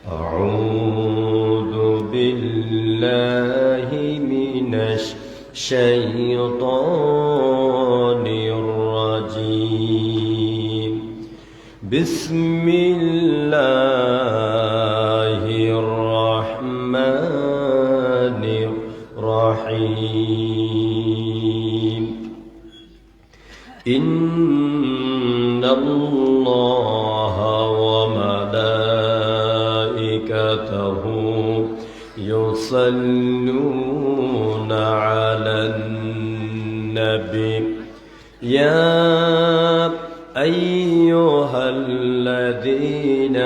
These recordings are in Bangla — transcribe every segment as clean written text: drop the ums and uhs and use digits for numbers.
أعوذ بالله من الشيطان الرجيم بسم الله الرحمن الرحيم إن الله وملائكته يصلون على النبي يا أيها الذين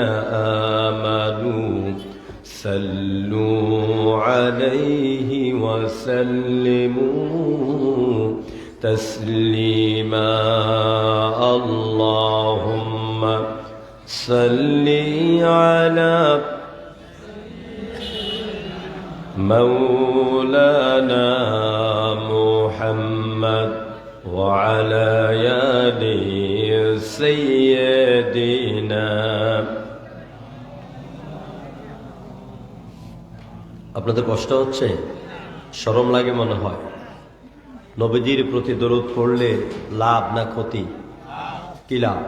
آمنوا صلوا عليه وسلموا تسليما اللهم صل على مولانا محمد وعلى آل سيدنا। আপনাদের কষ্ট হচ্ছে, শরম লাগে মনে হয়? নবীজির প্রতি দরুদ পড়লে লাভ না ক্ষতি? কি লাভ?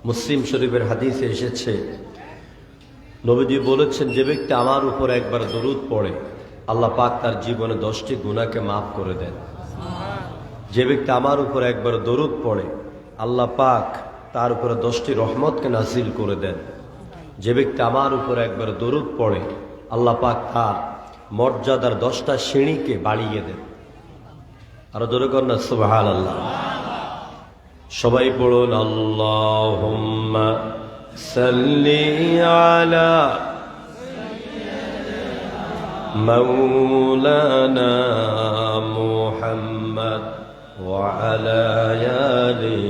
মুসলিম শরীফের হাদিসে এসেছে, নবীজি বলেছেন, যে ব্যক্তি আমার উপর একবার দরুদ পড়ে আল্লাহ পাক তার জীবনে 10টি গুনাহকে মাফ করে দেন। যে ব্যক্তি আমার উপর একবার দরুদ পড়ে আল্লাহ পাক তার উপরে 10টি রহমতকে নাজিল করে দেন। যে ব্যক্তি আমার উপর একবার দরুদ পড়ে আল্লাহ পাক তার মর্যাদার 10টা সিঁড়িকে বাড়িয়ে দেন। আরো জোরে কর না সুবহানাল্লাহ। সবাই পড়ুন, আল্লাহুম্মা সাল্লি আলা মাওলানা মুহাম্মদ ওয়া আলা আলি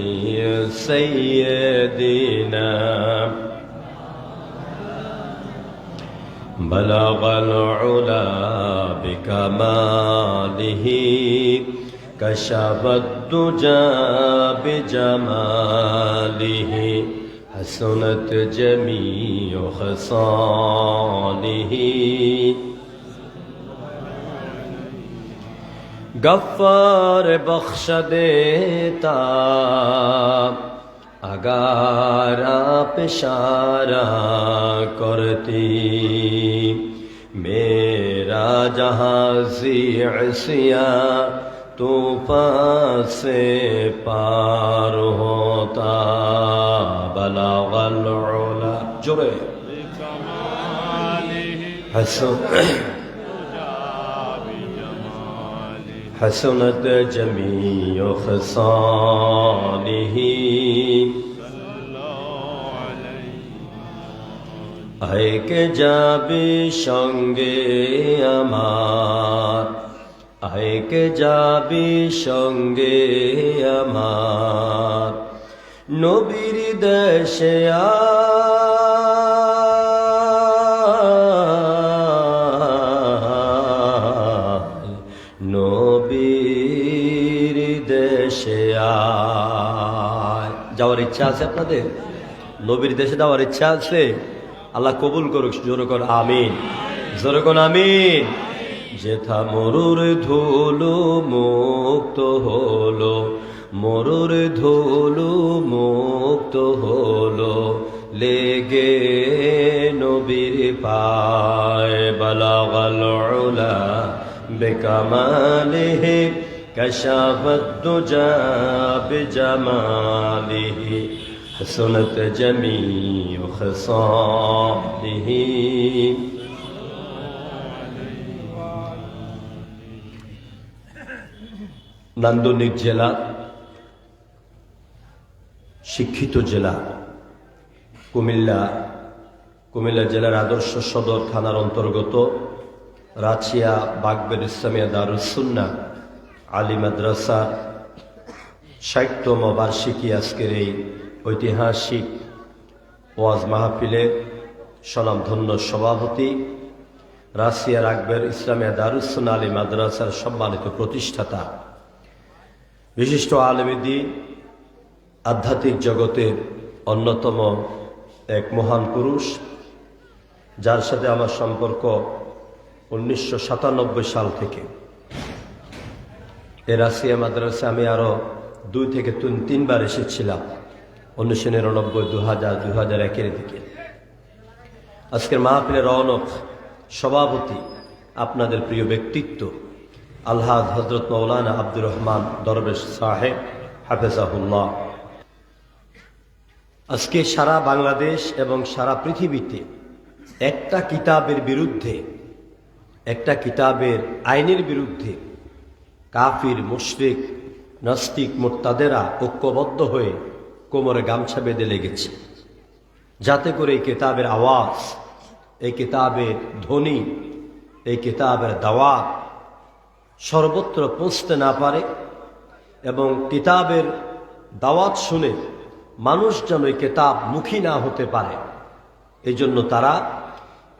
সাইয়্যিদিনা। বালাগাল উলা বিকামালিহি কাশাফাদ দুজা বিজামালিহি হাসনাত জামিউ খাসালিহি गफ्फार बख्श देता अगर आप इशारा करती मेरा जहाज़ी सिया तूफ़ान से पार होता। बलागल उला जोरे हसनत जमीउ खसालिही आए के जाबे संगे আমার आए के जाबे संगे আমার নবীর দেশে নবীর দেশে যাওয়ার ইচ্ছা আছে আপনাদের? নবীর দেশে যাওয়ার ইচ্ছা আছে? আল্লাহ কবুল করুক। জোরে কর আমিন, জোরে কর আমিন। যেথা মরুর ধুলো মুক্ত হলো, মরুর ধুলো মুক্ত হলো লেগে নবীর পায়। বালাগাল উলা বিকামালিহি কাশাফাদ দুজা বিজামালিহি হাসনাত জামিউ খাসালিহি। নান্দনিক জেলা, শিক্ষিত জেলা কুমিল্লা। কুমিল্লা জেলার আদর্শ সদর থানার অন্তর্গত রাছিয়া বাগবের ইসলামিয়া দারুস সুন্নাহ আলী মাদ্রাসা 60তম বার্ষিকী আজকের এই ঐতিহাসিক ওয়াজ মাহফিলে স্বনামধন্য সভাপতি রাশিয়া রাগবের ইসলামিয়া দারুস সুন্নাহ আলী মাদ্রাসার সম্মানিত প্রতিষ্ঠাতা বিশিষ্ট আলেম দ্বীন, আধ্যাত্মিক জগতের অন্যতম এক মহান পুরুষ, যার সাথে আমার সম্পর্ক 1997 সাল থেকে। এ রাশিয়া মাদ্রাসা আমি আরো 2 থেকে 3 বার এসেছিলাম, 1999, 2000, 2001-এর দিকে। আজকের মাহফিলের রওনক সভাপতি আপনাদের প্রিয় ব্যক্তিত্ব আলহাজ হযরত মাওলানা আব্দুর রহমান দরবেশ সাহেব হাফেজাহুল্লাহ। আজকে সারা বাংলাদেশ এবং সারা পৃথিবীতে একটা কিতাবের বিরুদ্ধে, একটা কিতাবের আইনের বিরুদ্ধে কাফির, মুশরিক, নাস্তিক, মুরতাদেরা ঐক্যবদ্ধ হয়ে কোমরে গামছা বেঁধে লেগেছে, যাতে করে এই কিতাবের আওয়াজ, এই কিতাবের ধ্বনি, এই কিতাবের দাওয়াত সর্বত্র পৌঁছতে না পারে এবং কিতাবের দাওয়াত শুনে মানুষ যেন এই কিতাব মুখী না হতে পারে। এই জন্য তারা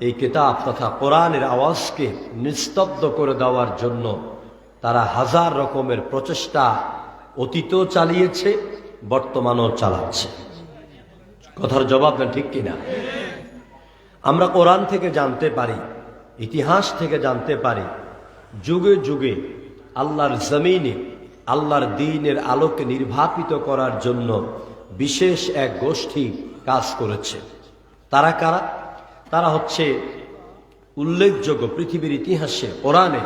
এই কিতাব তথা কোরআনের আওয়াজকে নিস্তব্ধ করে দেওয়ার জন্য তারা হাজার রকমের প্রচেষ্টা অতীতেও চালিয়েছে, বর্তমানেও চালাচ্ছে। কথার জবাব দেন ঠিক কিনা? আমরা কোরআন থেকে জানতে পারি, ইতিহাস থেকে জানতে পারি, যুগে যুগে আল্লাহর জমিনে আল্লাহর দ্বীনের আলোকে নির্বাপিত করার জন্য বিশেষ এক গোষ্ঠী কাজ করেছে। তারা কারা? তারা হচ্ছে উল্লেখযোগ্য পৃথিবীর ইতিহাসে কোরআনে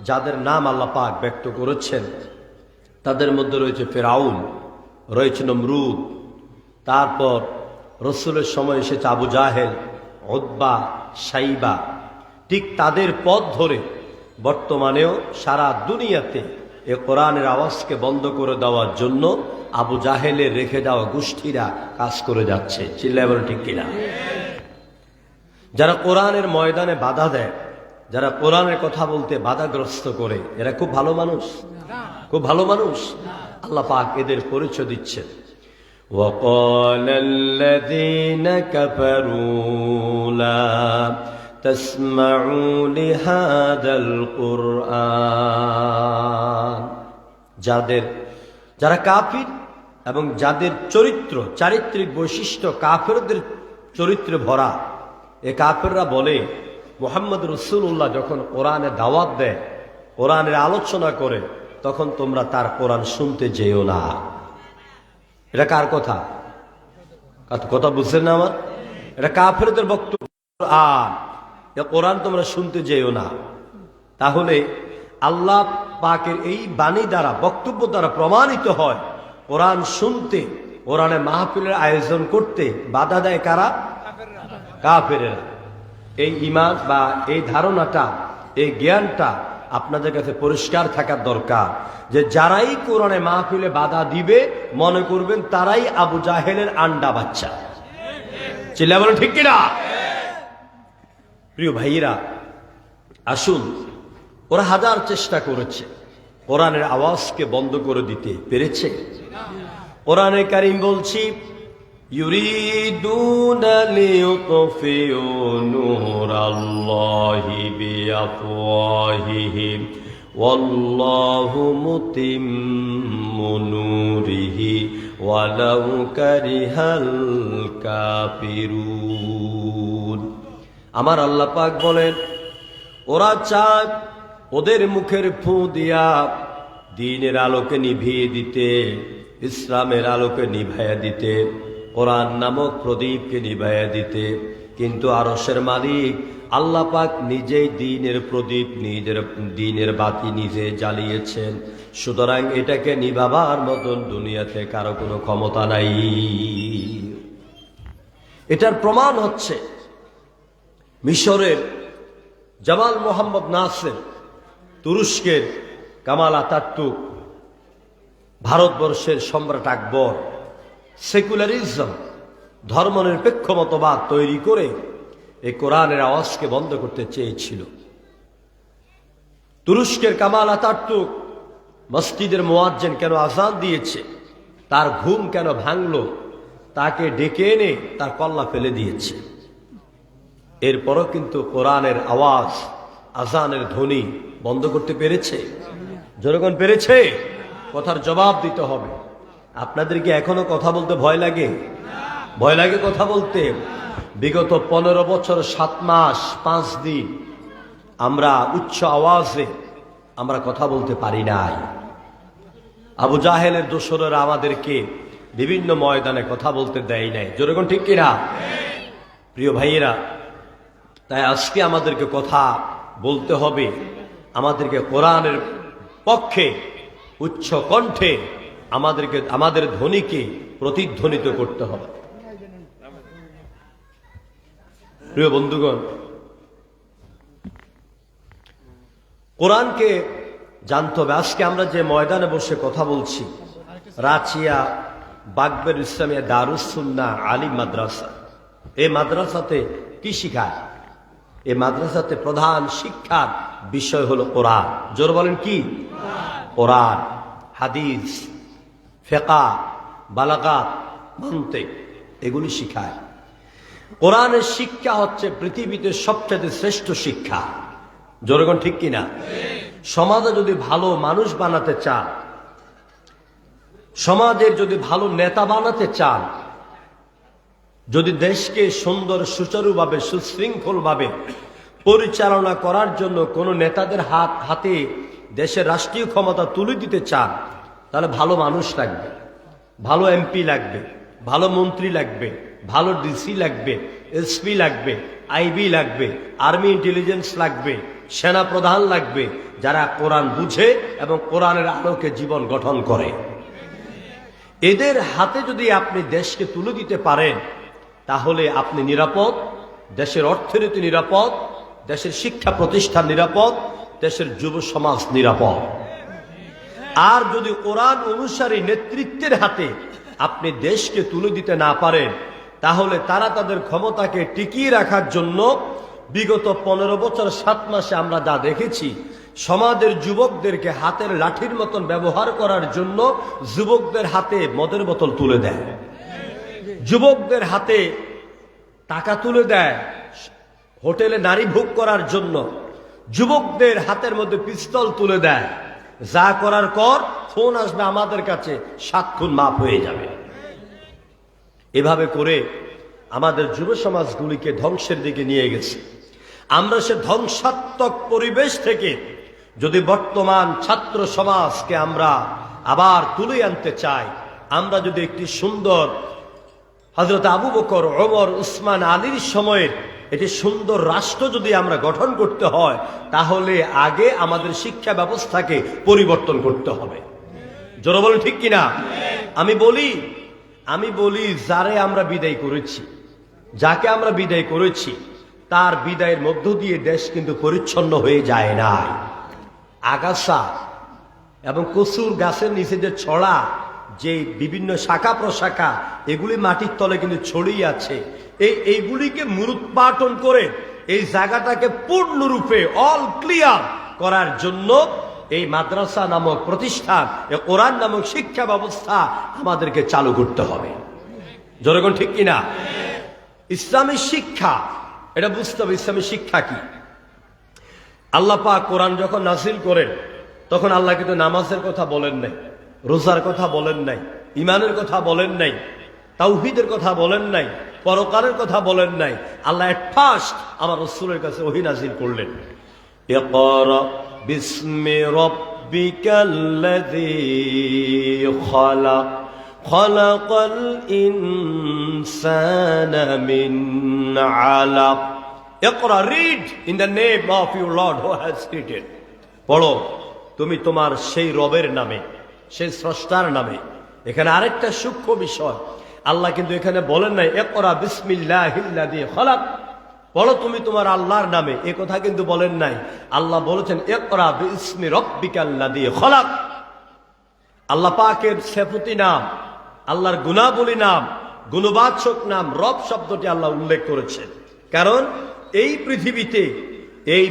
যাদের নাম আল্লাহ পাক ব্যক্ত করেছেন। তাদের মধ্যে রয়েছে ফেরাউন, রয়েছে নমরুদ, তারপর রসুলের সময় এসেছে আবু জাহেল, উতবা, সাইবা। ঠিক তাদের পথ ধরে বর্তমানেও সারা দুনিয়াতে এ কোরআনের আওয়াজকে বন্ধ করে দেওয়ার জন্য আবু জাহেলের রেখে দেওয়া গোষ্ঠীরা কাজ করে যাচ্ছে। চিল্লায় বলেন ঠিক কিনা? যারা কোরআনের ময়দানে বাধা দেয়, যারা কোরআনের কথা বলতে বাধাগ্রস্ত করে, এরা খুব ভালো মানুষ, খুব ভালো মানুষ। আল্লাহ পাক এদের পরিচয় দিচ্ছেন। وَقَالَ الَّذِينَ كَفَرُوا لَا تَسْمَعُوا لِهَذَا الْقُرْآنِ। যারা কাফির এবং যাদের চারিত্রিক বৈশিষ্ট্য কাফেরদের চরিত্রে ভরা, এ কাফেররা বলে মুহাম্মদ রাসূলুল্লাহ যখন কোরআনে দাওয়াত দেয়, কোরআনের আলোচনা করে, তখন তোমরা তার কোরআন শুনতে যেও না। এটা কার কথা? কথা বুঝছেন না আমার? এটা কাফেরদের বক্তব্য। কোরআন তোমরা শুনতে যেও না। তাহলে আল্লাহ পাকের এই বাণী দ্বারা, বক্তব্য দ্বারা প্রমাণিত হয় কোরআন শুনতে, কোরআনে মাহফিলের আয়োজন করতে বাধা দেয় কারা? কাফেরেরা। এই ঈমান বা এই ধারণাটা, এই জ্ঞানটা আপনাদের কাছে পরিষ্কার থাকার দরকার যে যারাই কোরআনে মাহফিলে বাধা দিবে, মনে করবেন তারাই আবু জাহেলের আন্ডা বাচ্চা। চিল্লা বলেন ঠিক কিনা? প্রিয় ভাইয়েরা, আসুন, ওরা হাজার চেষ্টা করেছে, কোরআনের আওয়াজকে বন্ধ করে দিতে পেরেছে? কোরআনে কারীম বলছি, ইউরিদুনা লিইউতফিউ নূরাল্লাহি বিআফওয়াহিহিম ওয়াল্লাহু মুতিম্মু নূরিহি ওয়ালাউ কারিহাল কাফিরুন। আমার আল্লাহ পাক বলেন, ওরা চায় ওদের মুখের ফু দিয়া দ্বীনের আলোকে নিভিয়ে দিতে, ইসলামের আলোকে নিভাইয়া দিতে, কোরআন নামক প্রদীপকে নিভাইয়া দিতে, কিন্তু আরশের মালিক আল্লাহ পাক নিজেই দ্বীনের প্রদীপ, নিজের দ্বীনের বাতি নিজে জ্বালিয়েছেন। সুতরাং এটাকে নিভাবার মতন দুনিয়াতে কারো কোনো ক্ষমতা নাই। এটার প্রমাণ হচ্ছে মিশরের জামাল মোহাম্মদ নাসের, তুরস্কের কামাল আতাতুর্ক, ভারতবর্ষের সম্রাট আকবর সেকুলারিজম, ধর্মনিরপেক্ষ মতবাদ তৈরি করে এই কোরআনের আওয়াজকে বন্ধ করতে চেয়েছিল। তুরস্কের কামাল আতাতুর্ক মসজিদের মুয়াজ্জিন কেন আযান দিয়েছে, তার ঘুম কেন ভাঙলো, তাকে ডেকে এনে তার কল্লা ফেলে দিয়েছে। এরপরও কিন্তু কোরআনের আওয়াজ, আযানের ধ্বনি বন্ধ করতে পেরেছে? জনগণ পেরেছে? কথার জবাব দিতে হবে। আপনাদেরকে এখনো কথা বলতে ভয় লাগে? ভয় লাগে কথা বলতে? বিগত 15 বছর 7 মাস 5 দিন আমরা উচ্চ আওয়াজে আমরা কথা বলতে পারি নাই। আবু জাহেলের দোসরেরা আমাদেরকে বিভিন্ন ময়দানে কথা বলতে দেয় নাই। যেরকম ঠিক কিনা? প্রিয় ভাইয়েরা, তাই আজকে আমাদেরকে কথা বলতে হবে, আমাদেরকে কোরআনের পক্ষে উচ্চ কণ্ঠে আমাদের ধ্বনিকে প্রতিধ্বনিত করতে হবে। প্রিয় বন্ধুগণ, কোরআনকে জানতে হবে। আজকে আমরা যে ময়দানে বসে কথা বলছি, রাচিয়া বাগবের ইসলামিয়া দারুস সুন্নাহ আলিম মাদ্রাসা। এই মাদ্রাসাতে কি শিখায়? এই মাদ্রাসাতে প্রধান শিক্ষার বিষয় হলো কোরআন। জোর বলেন কি? কোরআন, হাদিস, ফিকহ, বালাগাত, মানতিক, এগুলি শিখায়। কোরআনের শিক্ষা হচ্ছে পৃথিবীতে সবচেয়ে শ্রেষ্ঠ শিক্ষা। জোরগণ ঠিক কিনা? সমাজে যদি ভালো মানুষ বানাতে চান, সমাজের যদি ভালো নেতা বানাতে চান, যদি দেশকে সুন্দর সুচারুভাবে সুশৃঙ্খলভাবে পরিচালনা করার জন্য কোন নেতাদের হাতে দেশের রাষ্ট্রীয় ক্ষমতা তুলে দিতে চান, তাহলে ভালো মানুষ লাগবে, ভালো এমপি লাগবে, ভালো মন্ত্রী লাগবে, ভালো ডিসি লাগবে, এসপি লাগবে, আইবি লাগবে, আর্মি ইন্টেলিজেন্স লাগবে, সেনা প্রধান লাগবে, যারা কোরআন বুঝে এবং কোরআনের আলোকে জীবন গঠন করে। এদের হাতে যদি আপনি দেশকে তুলে দিতে পারেন, তাহলে আপনি নিরাপদ, দেশের অর্থনীতি নিরাপদ, দেশের শিক্ষা প্রতিষ্ঠান নিরাপদ, দেশের যুব সমাজ নিরাপদ। আর যদি কোরআন অনুসারী নেতৃত্বের হাতে আপনি দেশকে তুলে দিতে না পারেন, তাহলে তারা তাদের ক্ষমতাকে টিকিয়ে রাখার জন্য বিগত 15 বছর 7 মাসে আমরা যা দেখেছি, সমাজের যুবকদেরকে হাতের লাঠির মতন ব্যবহার করার জন্য যুবকদের হাতে মদের বোতল তুলে দেয়, যুবকদের হাতে টাকা তুলে দেয় হোটেলে নারী ভোগ করার জন্য, যুবকদের হাতের মধ্যে পিস্তল তুলে দেয়। যা করার পর ফোন আসবে আমাদের কাছে, 7 খুন মাফ হয়ে যাবে। এভাবে করে আমাদের যুব সমাজগুলিকে ধ্বংসের দিকে নিয়ে গেছে। আমরা সে ধ্বংসাত্মক পরিবেশ থেকে যদি বর্তমান ছাত্র সমাজকে আমরা আবার তুলে আনতে চাই, আমরা যদি একটি সুন্দর হযরত আবু বকর, ওমর, উসমান, আলীর সময়ের এটি সুন্দর রাষ্ট্র যদি আমরা গঠন করতে হয়, তাহলে আগে আমাদের শিক্ষা ব্যবস্থাকে পরিবর্তন করতে হবে। জোরে বলেন ঠিক কিনা? আমি বলি যারে আমরা বিদায় করেছি, যাকে আমরা বিদায় করেছি, তার বিদায়ের মধ্য দিয়ে দেশ কিন্তু পরিচ্ছন্ন হয়ে যায় না। আগাছা এবং কচুর গাছের নিচে যে ছড়া, যে বিভিন্ন শাখা প্রশাখা, এগুলি মাটির তলে কিন্তু ছড়িয়ে আছে। এইগুলিকে মূলোৎপাটন করে এই জায়গাটাকে পূর্ণরূপে অল ক্লিয়ার করার জন্য এই মাদ্রাসা নামক প্রতিষ্ঠান, এই কোরআন নামক শিক্ষা ব্যবস্থা আমাদেরকে চালু করতে হবে। জনগণ ঠিক কিনা? ইসলামী শিক্ষা, এটা বুঝতে হবে ইসলামী শিক্ষা কি। আল্লাহ পাক কোরআন যখন নাযিল করেন, তখন আল্লাহ কিন্তু নামাজের কথা বলেন নাই, রোজার কথা বলেন নাই, ইমানের কথা বলেন নাই, তাওহীদের কথা বলেন নাই, পরকালের কথা বলেন নাই। আল্লাহ এট ফার্স্ট আমার রাসূলের কাছে ওহী নাযিল করলেন, ইকরা বিসমি রাব্বিকাল্লাযী খালাক খালাকাল ইনসানা মিন আলাক। ইকরা, read in the name of your lord who has created. পড়ো তুমি তোমার সেই রবের নামে, সেই স্রষ্টার নামে। এখানে আরেকটা সূক্ষ্ম বিষয়, আল্লাহ কিন্তু এখানে বলেন নাই ইকরা বিসমিল্লাহিল্লাযী খালাক, পড়ো তুমি তোমার আল্লাহর নামে, এ কথা কিন্তু বলেন নাই। আল্লাহ বলেছেন ইকরা বিসমি রাব্বিকাল্লাযী খালাক। আল্লাহ পাকের সিফাতি নাম, আল্লাহর গুণাবলী নাম, গুণবাচক নাম রব শব্দটি আল্লাহ উল্লেখ করেছেন। কারণ এই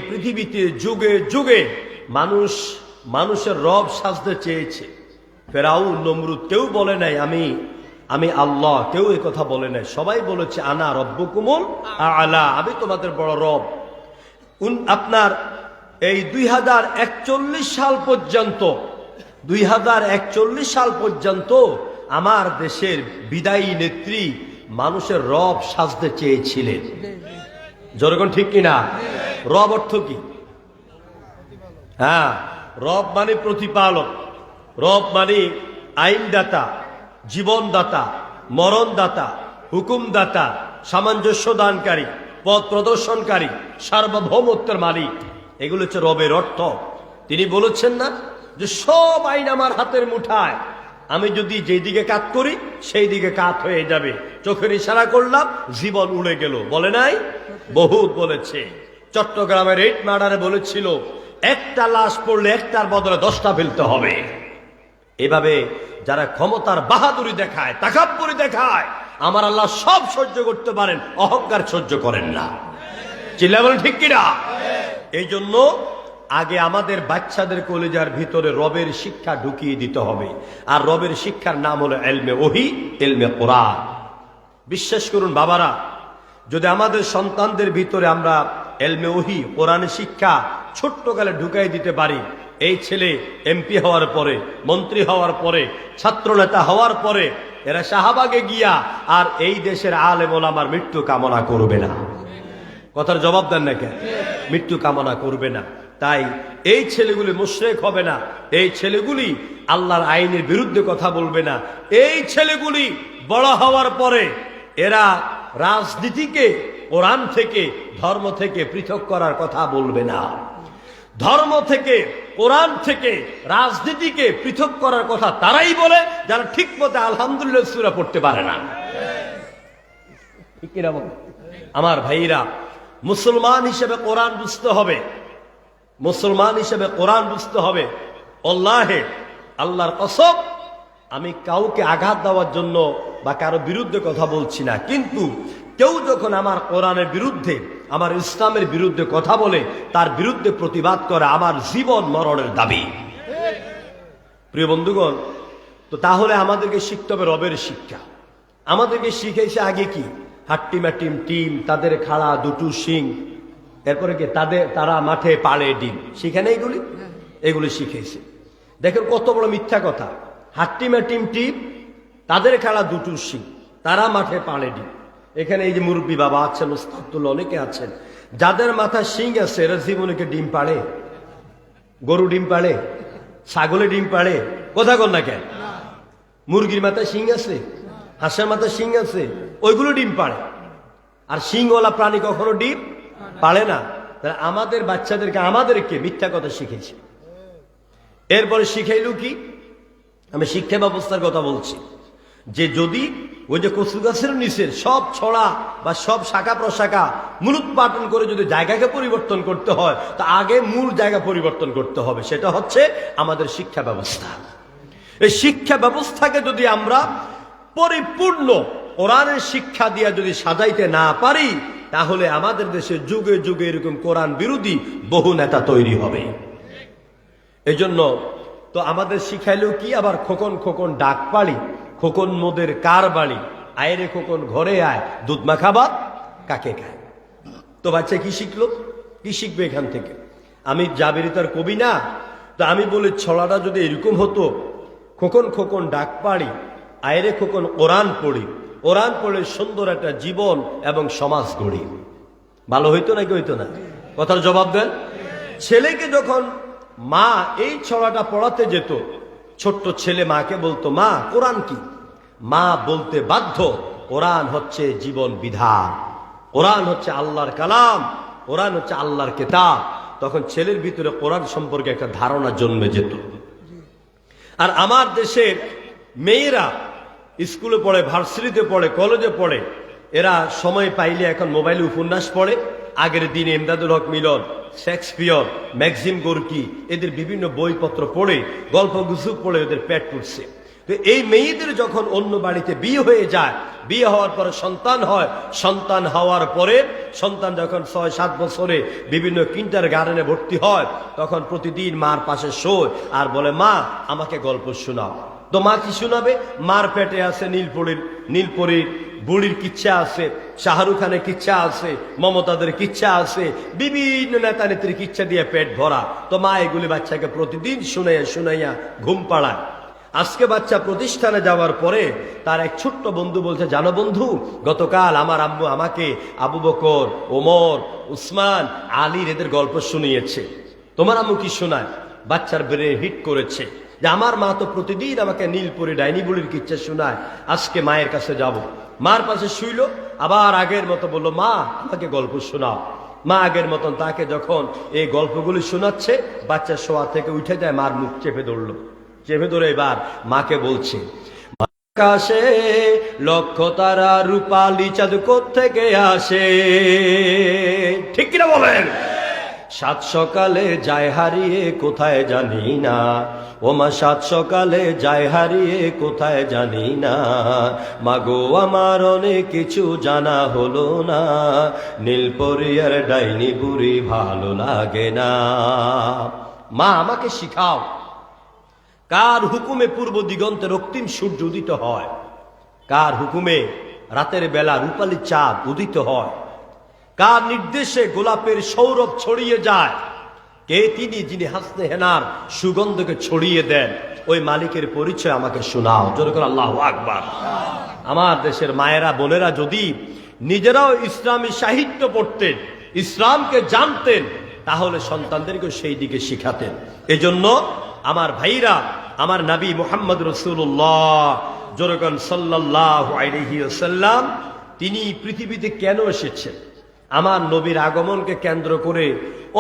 পৃথিবীতে যুগে যুগে মানুষের রব সাজতে চেয়েছে। ফেরাউন, নমরুদ, কেউ বলে নাই আমি আল্লাহ, কেউ এই কথা বলে নাই। সবাই বলেছে আনা রব্বুকুমুল আ'লা, আমি তোমাদের বড় রব। আপনার এই 2041 সাল পর্যন্ত আমার দেশের বিদায়ী নেত্রী মানুষের রব সাজতে চেয়েছিলেন। যেরকম ঠিক কিনা? রব অর্থ কি? হ্যাঁ, রব মানে প্রতিপালক, রব মানে আইনদাতা, জীবনদাতা, মরণদাতা, হুকুমদাতা, সামঞ্জস্য দানকারী, পথ প্রদর্শনকারী, সার্বভৌমত্বের মালিক। এগুলো হচ্ছে রবের অর্থ। তিনি বলেছেন না যে সব আইন আমার হাতের মুঠায়, আমি যদি যেই দিকে কাত করি সেই দিকে কাত হয়ে যাবে, চোখের ইশারা করলাম জীবন উড়ে গেল। বলে নাই? বহুত বলেছে। চট্টগ্রামের 8 মার্ডারে বলেছিল একটা লাশ পড়লে একটার বদলে 10টা ফেলতে হবে। এভাবে যারা ক্ষমতার বাহাদুরি দেখায়, তাকাব্বুরি দেখায়, আমার আল্লাহ সব সহ্য করতে পারেন, অহংকার সহ্য করেন না। চিল্লা বলেন ঠিক কিনা? এই জন্য আগে আমাদের বাচ্চাদের কলেজার ভিতরে রবের শিক্ষা ঢুকিয়ে দিতে হবে। আর রবের শিক্ষার নাম হলো ইলমে ওহী, ইলমে কোরআন। বিশ্বাস করুন বাবারা, যদি আমাদের সন্তানদের ভিতরে আমরা ইলমে ওহী, কোরআনের শিক্ষা ছোট্টকালে ঢুকাই দিতে পারি, এই ছেলে এমপি হওয়ার পরে, মন্ত্রী হওয়ার পরে, ছাত্রনেতা হওয়ার পরে এরা শাহবাগে গিয়া আর এই দেশের আলেম ওলামার মৃত্যু কামনা করবে না। কথার জবাব দেন না কেন? মৃত্যু কামনা করবে না। তাই এই ছেলেগুলি মুশরিক হবে না, এই ছেলেগুলি আল্লাহর আইনের বিরুদ্ধে কথা বলবে না। এই ছেলেগুলি বড় হওয়ার পরে এরা রাজনীতিকে কোরআন থেকে, ধর্ম থেকে পৃথক করার কথা বলবে না। ধর্ম থেকে, কোরআন থেকে রাজনীতিকে পৃথক করার কথা তারাই বলে যারা ঠিক মতো আলহামদুলিল্লাহ সূরা পড়তে পারে না। ঠিক কিনা বল? আমার ভাইরা, মুসলমান হিসেবে কোরআন বুঝতে হবে, মুসলমান হিসেবে কোরআন বুঝতে হবে। আল্লাহে, আল্লাহর কসম, আমি কাউকে আঘাত দেওয়ার জন্য বা কারো বিরুদ্ধে কথা বলছি না, কিন্তু কেউ যখন আমার কোরআনের বিরুদ্ধে, আমার ইসলামের বিরুদ্ধে কথা বলে, তার বিরুদ্ধে প্রতিবাদ করে, আমার জীবন মরণের দাবি। প্রিয় বন্ধুগণ, তো তাহলে আমাদেরকে শিখতে হবে রবের শিক্ষা। আমাদেরকে শিখেছে আগে কি? হাট্টিমাটিম টিম, তাদের খাড়া দুটো শিং, এরপরে কি তারা মাঠে পালে ডিম, সেখানে এগুলি শিখেছে। দেখেন কত বড় মিথ্যা কথা। হাট্টিমাটিম টিম, তাদের খাড়া দুটো শিং, তারা মাঠে পালে ডিম। এখানে এই যে মুরব্বী বাবা আছেন, ওস্তাদুল্লাহ অনেকে আছেন, যাদের মাথা শিং আছে এরা জীবনে ডিম পাড়ে? গরু ডিম পাড়ে? ছাগলে ডিম পাড়ে? কথা কন না কেন? মুরগির মাথায় শিং আছে, হাঁসের মাথায় শিং আছে, ওইগুলো ডিম পাড়ে। আর শিংওয়ালা প্রাণী কখনো ডিম পাড়ে না। আমাদের বাচ্চাদেরকে, আমাদেরকে মিথ্যা কথা শিখেছে। এরপরে শিখাইল কি? আমি শিক্ষা ব্যবস্থার কথা বলছি, যে যদি ওই যে কচু গাছের নিচের সব ছড়া বা সব শাখা প্রশাখা মূলোৎপাটন করে যদি জায়গাকে পরিবর্তন করতে হয়, তা আগে মূল জায়গা পরিবর্তন করতে হবে। সেটা হচ্ছে আমাদের শিক্ষা ব্যবস্থা। এই শিক্ষা ব্যবস্থাকে যদি আমরা পরিপূর্ণ কোরআনের শিক্ষা দিয়ে যদি সাজাইতে না পারি, তাহলে আমাদের দেশে যুগে যুগে এরকম কোরআন বিরোধী বহু নেতা তৈরি হবে। এজন্য তো আমাদের শিখাইলেও কি, আবার খোকন খোকন ডাক পাড়ি, খোকন মোদের কার বাড়ি, আয়রে খোকন ঘরে আয়, দুধ মাখাবা কাকে খায়। তো বাচ্চা কি শিখলো? কি শিখবে এখান থেকে? আমি জাবেরি তার কবি না, তো আমি বলি ছড়াটা যদি এরকম হতো, খোকন খোকন ডাক পাড়ি, আয়রে খোকন কোরআন পড়ি, কোরআন পড়ে সুন্দর একটা জীবন এবং সমাজ গড়ি, ভালো হইতো নাকি হইতো না? কথার জবাব দেন। ছেলেকে যখন মা এই ছড়াটা পড়াতে যেত, ছোট্ট ছেলে মাকে বলতো, মা কোরআন কি? মা বলতে বাধ্য, কোরআন হচ্ছে জীবন বিধান, কোরআন হচ্ছে আল্লাহর কালাম, কোরআন হচ্ছে আল্লাহর কিতাব। তখন ছেলের ভিতরে কোরআন সম্পর্কে একটা ধারণা জন্মে যেত। আর আমার দেশের মেয়েরা স্কুলে পড়ে, ভার্সিটিতে পড়ে, কলেজে পড়ে, এরা সময় পাইলে এখন মোবাইলে উপন্যাস পড়ে। আগের দিনে ইমদাদুল হক মিলন, শেক্সপিয়র, ম্যাক্সিম গোর্কি, এদের বিভিন্ন বইপত্র পড়ে, গল্প গুজব পড়ে এদের পেট পুড়ছে। তো এই মেয়েদের যখন অন্য বাড়িতে বিয়ে হয়ে যায়, বিয়ে হওয়ার পরে সন্তান হয়, সন্তান হওয়ার পরে সন্তান যখন 6-7 বছরে বিভিন্ন কিন্ডার গার্ডেনে ভর্তি হয়, তখন প্রতিদিন মার পাশে শোয় আর বলে, মা আমাকে গল্প শোনাও। তো মা কি শোনাবে? মার পেটে আছে নীলপরীর বুড়ির কিচ্ছা আছে, শাহরুখ খানের কিচ্ছা আছে, মমতাদের কিচ্ছা আছে, বিভিন্ন নেতা নেত্রীর কিচ্ছা দিয়ে পেট ভরা। তো মা এগুলি বাচ্চাকে প্রতিদিন শুনাইয়া ঘুম পাড়ায়। আজকে বাচ্চা প্রতিষ্ঠানে যাওয়ার পরে তার এক ছোট্ট বন্ধু বলছে, জানো বন্ধু, গতকাল আমার আম্মু আমাকে আবু বকর, ওমর, উসমান, আলীর এদের গল্প শুনিয়েছে। তোমার আম্মু কি শোনায়? বাচ্চার ব্রেনে হিট করেছে যে আমার মা তো প্রতিদিন আমাকে নীলপরি ডাইনি বুড়ির কিচ্ছা শোনায়, আজকে মায়ের কাছে যাব। মার পাশে শুইল, আবার আগের মতো বলল, মা আমাকে গল্প শোনাও। মা আগের মতন তাকে যখন এই গল্পগুলি শোনাচ্ছে, বাচ্চা শোয়া থেকে উঠে যায়, মার মুখ চেপে ধরলো। চেপে ধরে এবার মাকে বলছে, আকাশে লক্ষ তারা রূপালি চাঁদ কোত্থেকে আসে, ঠিক কিনা বলেন? সাত সকালে যায় হারিয়ে কোথায় জানি না, ওমা সাত সকালে যায় হারিয়ে কোথায় জানি না, মাগো আমার অনেক কিছু জানা হলো না, নীলপরি আর ডাইনি বুড়ি ভালো লাগে না। মা আমাকে শিখাও, কার হুকুমে পূর্ব দিগন্তে রক্তিম সূর্য উদিত হয়, কার হুকুমে রাতের বেলা রূপালী চাঁদ উদিত হয়, কার নির্দেশে গোলাপের সৌরভ ছড়িয়ে যায়, কে তিনি যিনি হাসনে হেনার সুগন্ধকে ছড়িয়ে দেন, ওই মালিকের পরিচয় আমাকে শোনাও। জোরে করে আল্লাহু আকবার। আমার দেশের মায়েরা বোনেরা যদি নিজেরাও ইসলামী সাহিত্য পড়তেন, ইসলামকে জানতেন, তাহলে সন্তানদেরকে সেই দিকে শিখাতেন। এজন্য আমার ভাইরা, আমার নবী মুহাম্মদ রাসূলুল্লাহ জোরগান সাল্লাল্লাহু আলাইহি ওয়াসাল্লাম, তিনি পৃথিবীতে কেন এসেছেন, আমার নবীর আগমনকে কেন্দ্র করে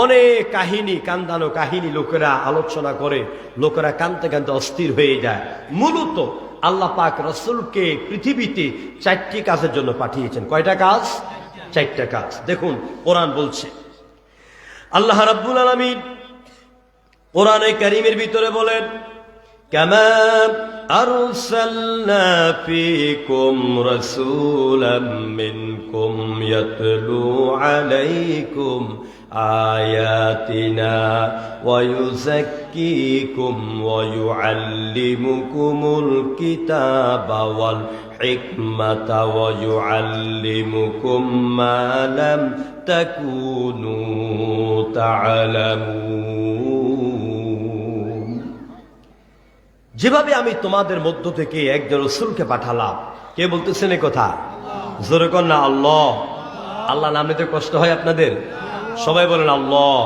অনেক কাহিনী, কান্দানো কাহিনী লোকেরা আলোচনা করে, লোকেরা কানতে কানতে অস্থির হয়ে যায়। মূলত আল্লাহ পাক রাসূলকে পৃথিবীতে 4টি কাজের জন্য পাঠিয়েছেন। কয়টা কাজ? 4টা কাজ। দেখুন কোরআন বলছে, আল্লাহ রাব্বুল আলামিন কোরআনে কারীমের ভিতরে বলেন, কামা আরসালনা ফীকুম রাসূলাম মিনকুম ইয়াতলু আলাইকুম আয়াতিনা ওয়া ইউযাক্কিকুম ওয়া ইউআল্লিমুকুমুল কিতাবা ওয়াল হিকমাতা ওয়া ইউআল্লিমুকুম মা লাম তাকুনু তা'লামুন। যেভাবে আমি তোমাদের মধ্য থেকে একজন রাসূলকে পাঠালাম, কে বলতেছেন এই কথা? জোরে কর না আল্লাহ। আল্লাহ নাম নিতে কষ্ট হয় আপনাদের? সবাই বলেন আল্লাহ।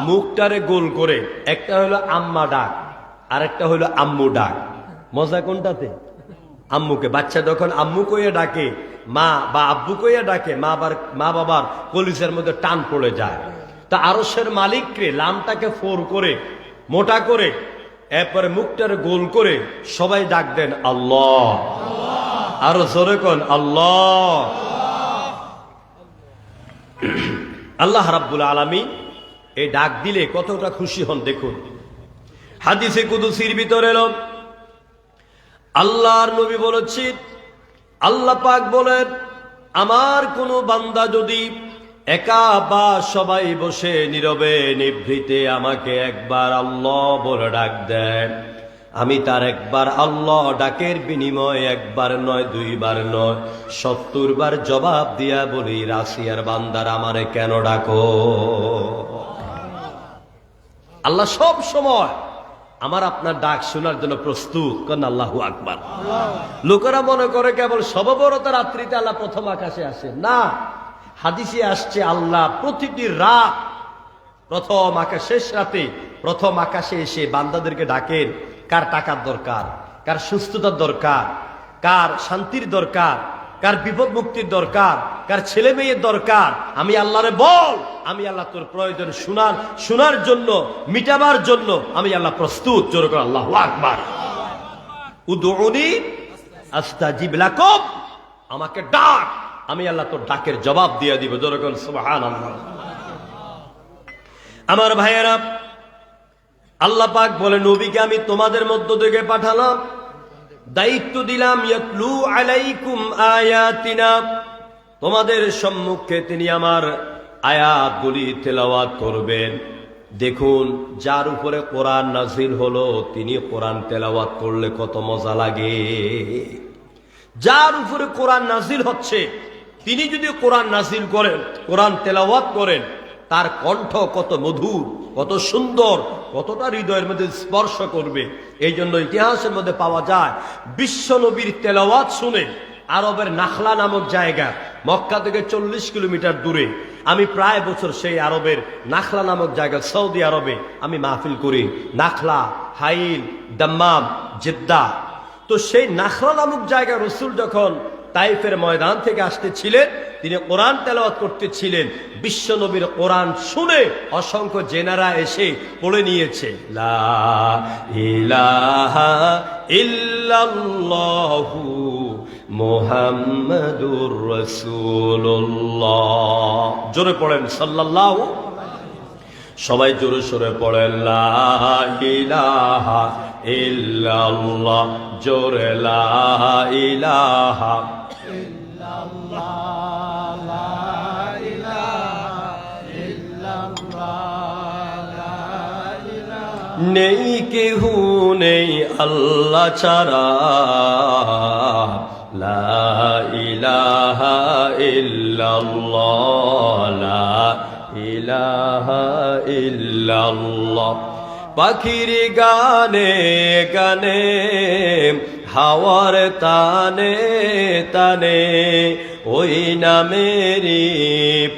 মুখটারে গোল করে, একটা হলো আম্মা ডাক, আর একটা হলো আম্মু ডাক। মজা কোনটাতে? আম্মুকে। বাচ্চা যখন আম্মু কইয়া ডাকে, মা বা আব্বু কইয়া ডাকে, মা বাবার কলিজার মধ্যে টান পড়ে যায়। তা আরশের মালিককে লামটাকে ফোর করে, মোটা করে, এরপরে মুখটারে গোল করে সবাই ডাক দেন আল্লাহ। আরো জোরে কোন আল্লাহ। আল্লাহ রাব্বুল আলামিন এই ডাক দিলে কতটা খুশি হন দেখুন। হাদিসে কুদসির ভিতরে এলো, আল্লাহর নবী বলেছেন, আল্লাহ পাক বলেন, আমার কোন বান্দা যদি একা বা সবাই বসে নীরবে নিভৃতে আমাকে একবার আল্লাহ বলে ডাক দেন, আমি তার একবার আল্লাহ ডাকের বিনিময়ে একবার নয়, 2 বার নয়, 70 বার জবাব দিয়া বলি, রাশিয়ার বান্দার আমারে কেন ডাকো? আল্লাহ সব সময় আমার আপনার ডাক শোনার জন্য প্রস্তুত। কারণ আল্লাহু আকবার। লোকেরা মনে করে কেবল সববরত রাত্রিতে আল্লাহ প্রথম আকাশে আসে, না। হাদিসে আসছে আল্লাহ প্রতিটি রাত প্রথম আকাশ, শেষ রাতে প্রথম আকাশে এসে বান্দাদেরকে ডাকেন। কার টাকার দরকার, কার সুস্থতার দরকার, কার শান্তির দরকার, কার বিপদ মুক্তির দরকার, কার ছেলে মেয়ের দরকার, আমি আল্লাহরে বল, আমি আল্লাহ তোর প্রয়োজন শোনার জন্য, মিটাবার জন্য আমি আল্লাহ প্রস্তুত। জোরে করে আল্লাহু আকবার। উদউনি আস্তাজিব লাকুম, আমাকে ডাক, আমি আল্লাহ তোর ডাকের জবাব দিয়ে দিব। জোরে করে সুবহানাল্লাহ। আমার ভাইয়েরা, আল্লাহ পাক বলে, নবীকে আমি তোমাদের মধ্য থেকে পাঠালাম, দায়িত্ব দিলাম, ইয়াতলু আলাইকুম আয়াতিনা, তোমাদের সম্মুখে তিনি আমার আয়াতগুলি তেলাওয়াত করবেন। দেখুন, যার উপরে কোরআন নাজিল হলো তিনি কোরআন তেলাওয়াত করলে কত মজা লাগে। যার উপরে কোরআন নাজিল হচ্ছে তিনি যদি কোরআন নাজিল করেন, কোরআন তেলাওয়াত করেন, তার কণ্ঠ কত মধুর, কত সুন্দর, কতটা হৃদয়ের মধ্যে স্পর্শ করবে। এই জন্য ইতিহাসের মধ্যে পাওয়া যায় বিশ্ব নবীর তেলাওয়াত শুনে আরবের নাখলা নামক জায়গা, মক্কা থেকে 40 কিলোমিটার দূরে, আমি প্রায় বছর সেই আরবের নাখলা নামক জায়গা সৌদি আরবে আমি মাহফিল করি। নাখলা, হাইল, দাম্মাম, জেদ্দা। তো সেই নাখলা নামক জায়গা রসুল যখন তাইফের ময়দান থেকে আসতেছিলেন, তিনি কোরআন তেলাওয়াত করতেছিলেন। বিশ্ব নবীর কোরআন শুনে অসংখ্য জেনারা এসে পড়ে নিয়েছে লা ইলাহা ইল্লাল্লাহু মুহাম্মাদুর রাসূলুল্লাহ। জোরে পড়েন সাল্লাল্লাহু। সবাই জোরে সোরে পড়েন লা ইলাহা ইল্লাল্লাহ। জোরে লা ইলাহা নেই কেহু নেই আল্লাহ ছাড়া, লা ইলাহা ইল্লাল্লাহ, লা ইলাহা ইল্লাল্লাহ। পাখির গানে গানে, হাওয়ার তানে তানে, ওই নামেরই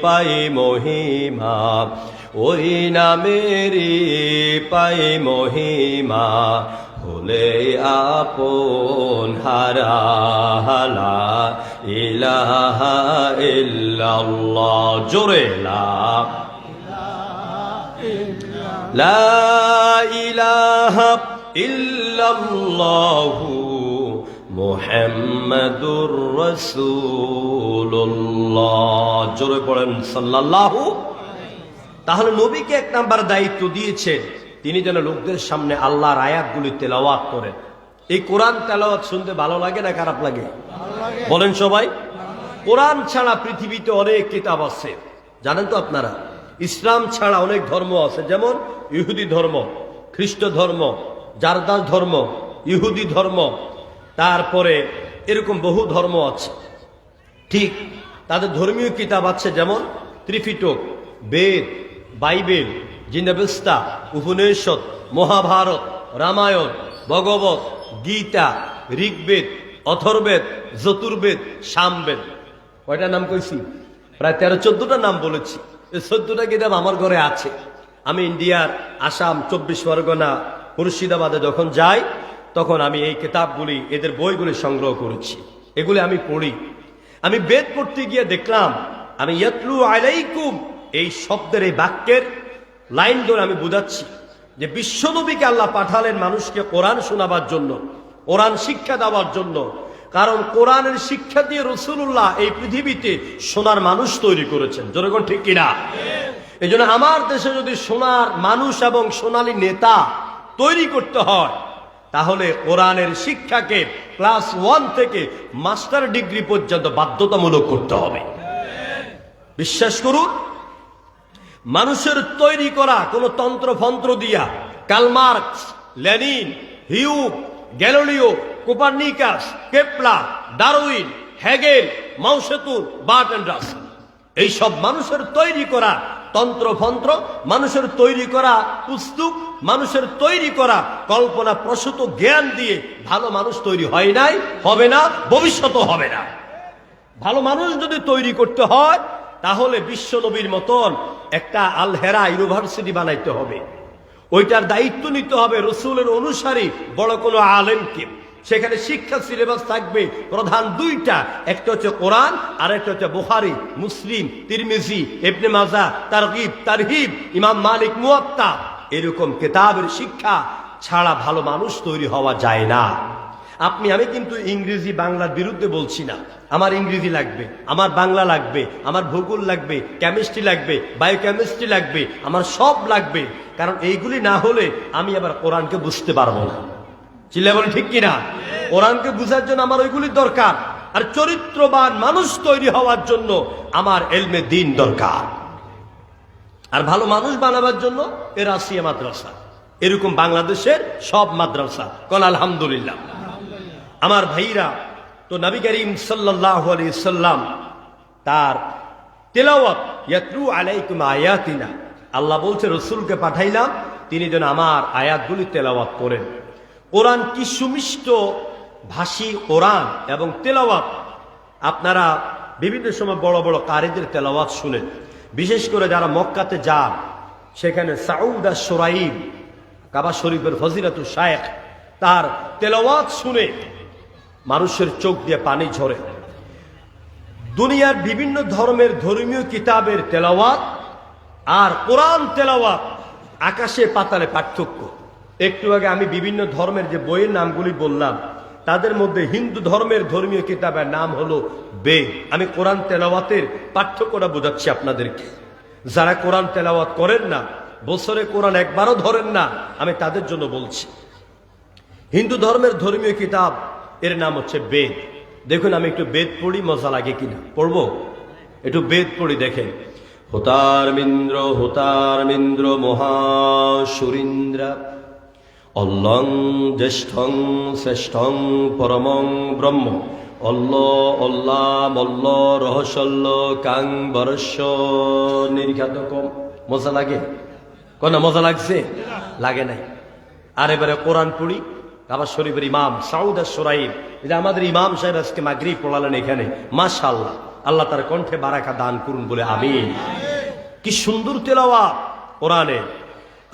পাই মহিমা, ওই নামেরই পাই মহিমা। হলে আপন হারা লা ইলাহা ইল্লাল্লাহ। জোরে লা ইলাহা ইল্লাল্লাহু মুহাম্মাদুর রাসূলুল্লাহ। জোরে পড়েন সাল্লাল্লাহু। তাহলে নবীকে এক নাম্বার দায়িত্ব দিয়েছেন, তিনি যেন লোকদের সামনে আল্লাহর আয়াতগুলি তেলাওয়াত করেন। এই কোরআন তেলাওয়াত শুনতে ভালো লাগে না খারাপ লাগে? বলেন সবাই। কোরআন ছাড়া পৃথিবীতে অনেক কিতাব আছে, জানেন তো আপনারা? ইসলাম ছাড়া অনেক ধর্ম আছে, যেমন ইহুদি ধর্ম, খ্রিস্ট ধর্ম, জারদাস ধর্ম, ইহুদি ধর্ম, তারপরে এরকম বহু ধর্ম আছে। ঠিক তাদের ধর্মীয় কিতাব আছে, যেমন ত্রিপিটক, বেদ, বাইবেল, জিন্দাবেস্তা, উপনিষদ, মহাভারত, রামায়ণ, ভগবত গীতা, ঋগ্বেদ, অথর্বেদ, যতুর্বেদ, সামবেদ। কয়টা নাম কইছি? প্রায় 13-14টা নাম বলেছি। এই 14টা কিতাব আমার ঘরে আছে। আমি ইন্ডিয়ার আসাম, 24 পরগনা, মুর্শিদাবাদে যখন যাই, তখন আমি এই কিতাবগুলি, এদের বইগুলি সংগ্রহ করেছি, এগুলি আমি পড়ি। আমি বেদ পড়তে গিয়ে দেখলাম, আমি ইয়াতলু আলাইকুম এই শব্দের, এই বাক্যের লাইন ধরে আমি বুঝাচ্ছি যে বিশ্বনবীকে আল্লাহ পাঠালেন মানুষকে কোরআন শোনাবার জন্য, কোরআন শিক্ষা দেওয়ার জন্য। কারণ কোরআনের শিক্ষা দিয়ে রাসূলুল্লাহ এই পৃথিবীতে সোনার মানুষ তৈরি করেছেন। জনগণ ঠিক কিনা? এই জন্য আমার দেশে যদি সোনার মানুষ এবং সোনালী নেতা তৈরি করতে হয়, তাহলে কোরআনের শিক্ষাকে ক্লাস 1 থেকে মাস্টার ডিগ্রি পর্যন্ত বাধ্যতামূলক করতে হবে। বিশ্বাস করুন, মানুষের তৈরি করা কোন তন্ত্রফন্ত্র দিয়া, Karl Marx, Lenin, Hume, Galileo, Copernicus, Kepler, Darwin, Hegel, Mao Tsetung, Bertrand Russell, এইসব মানুষের তৈরি করা তন্ত্রফন্ত্র, মানুষের তৈরি করা পুস্তক, মানুষের তৈরি করা কল্পনা প্রসূত জ্ঞান দিয়ে ভালো মানুষ তৈরি হয় নাই, হবে না, ভবিষ্যতও হবে না। ভালো মানুষ যদি তৈরি করতে হয়, তাহলে বিশ্ব নবীর মতন একটা আল হেরা ইউনিভার্সিটি বানাইতে হবে। ওইটার দায়িত্ব নিতে হবে রসুলের অনুসারী বড় কোনো আলেমকে। সেখানে শিক্ষা সিলেবাস থাকবে প্রধান 2টা, একটা হচ্ছে কোরআন আর একটা হচ্ছে বুখারী, মুসলিম, তিরমিজি, ইবনে মাজাহ, তারগিব তারহিব, ইমাম মালিক মুয়াত্তা। এরকম কিতাবের শিক্ষা ছাড়া ভালো মানুষ তৈরি হওয়া যায় না। আমি কিন্তু ইংরেজি বাংলার বিরুদ্ধে বলছি না। আমার ইংরেজি লাগবে, আমার বাংলা লাগবে, আমার ভূগোল লাগবে, কেমিস্ট্রি লাগবে, বায়োকেমিস্ট্রি লাগবে, আমার সব লাগবে। কারণ এইগুলি না হলে আমি আবার কোরআনকে বুঝতে পারবো না। চিল্লা বলে ঠিক কিনা? কোরআনকে বুঝার জন্য আমার ওইগুলি দরকার। আর চরিত্রবান মানুষ তৈরি হওয়ার জন্য আমার এলমে দ্বীন দরকার। আর ভালো মানুষ বানাবার জন্য এর রাশিয়া মাদ্রাসা, এরকম বাংলাদেশের সব মাদ্রাসা। কোন আলহামদুলিল্লাহ। আমার ভাইরা, তো নবী করিম সাল্লাল্লাহু আলাইহি সাল্লাম তার তেলাওয়াত, ইয়াতলু আলাইকুম আয়াতিনা, আল্লাহ বলছে রসুলকে পাঠাইলাম তিনি যেন আমার আয়াতগুলি তেলাওয়াত করেন। কোরআন কি সুমিষ্ট ভাষী কোরআন এবং তেলাওয়াত। আপনারা বিভিন্ন সময় বড় বড় কারীদের তেলাওয়াত শুনেন, বিশেষ করে যারা মক্কাতে যান, সেখানে সাউদ আশ-শুরাইব কাবা শরীফের ফজিলাতুল শায়েখ, তার তেলাওয়াত শুনে মানুষের চোখ দিয়ে পানি ঝরে। দুনিয়ার বিভিন্ন ধর্মের ধর্মীয় কিতাবের তেলাওয়াত আর কোরআন তেলাওয়াত আকাশে পাতালে পার্থক্য। একটু আগে আমি বিভিন্ন ধর্মের যে বইয়ের নামগুলি বললাম, তাদের মধ্যে হিন্দু ধর্মের ধর্মীয় কিতাবের নাম হলো বেদ। আমি কোরআন তেলাওয়াতের পার্থক্যটা বোঝাচ্ছি আপনাদেরকে। যারা কোরআন তেলাওয়াত করেন না, বছরে কোরআন একবারও ধরেন না, আমি তাদের জন্য বলছি। হিন্দু ধর্মের ধর্মীয় কিতাব এর নাম হচ্ছে বেদ। দেখুন আমি একটু বেদ পড়ি, মজা লাগে কিনা। পড়বো? একটু বেদ পড়ি, দেখেন। হোতার মিন্দ্র মহাসুরিন্দ্র অল্লং জ্যেষ্ঠং শ্রেষ্ঠং পরমং ব্রহ্ম অল্ল রহস্যল্ল কাং বরস্য নির্ঘাত কম। মজা লাগে? কোন মজা লাগছে? লাগে নাই। আর এবারে কোরআন পড়ি। কাবা শরীফের ইমাম সাউদ আশ-শুরাইব, এটা আমাদের ইমাম সাহেব আজকে মাগরিব পড়ালেন এখানে। মাশাআল্লাহ, আল্লাহ তার কণ্ঠে বারাকা দান করুন বলে আমিন। কি সুন্দর তেলাওয়াত কোরআনে।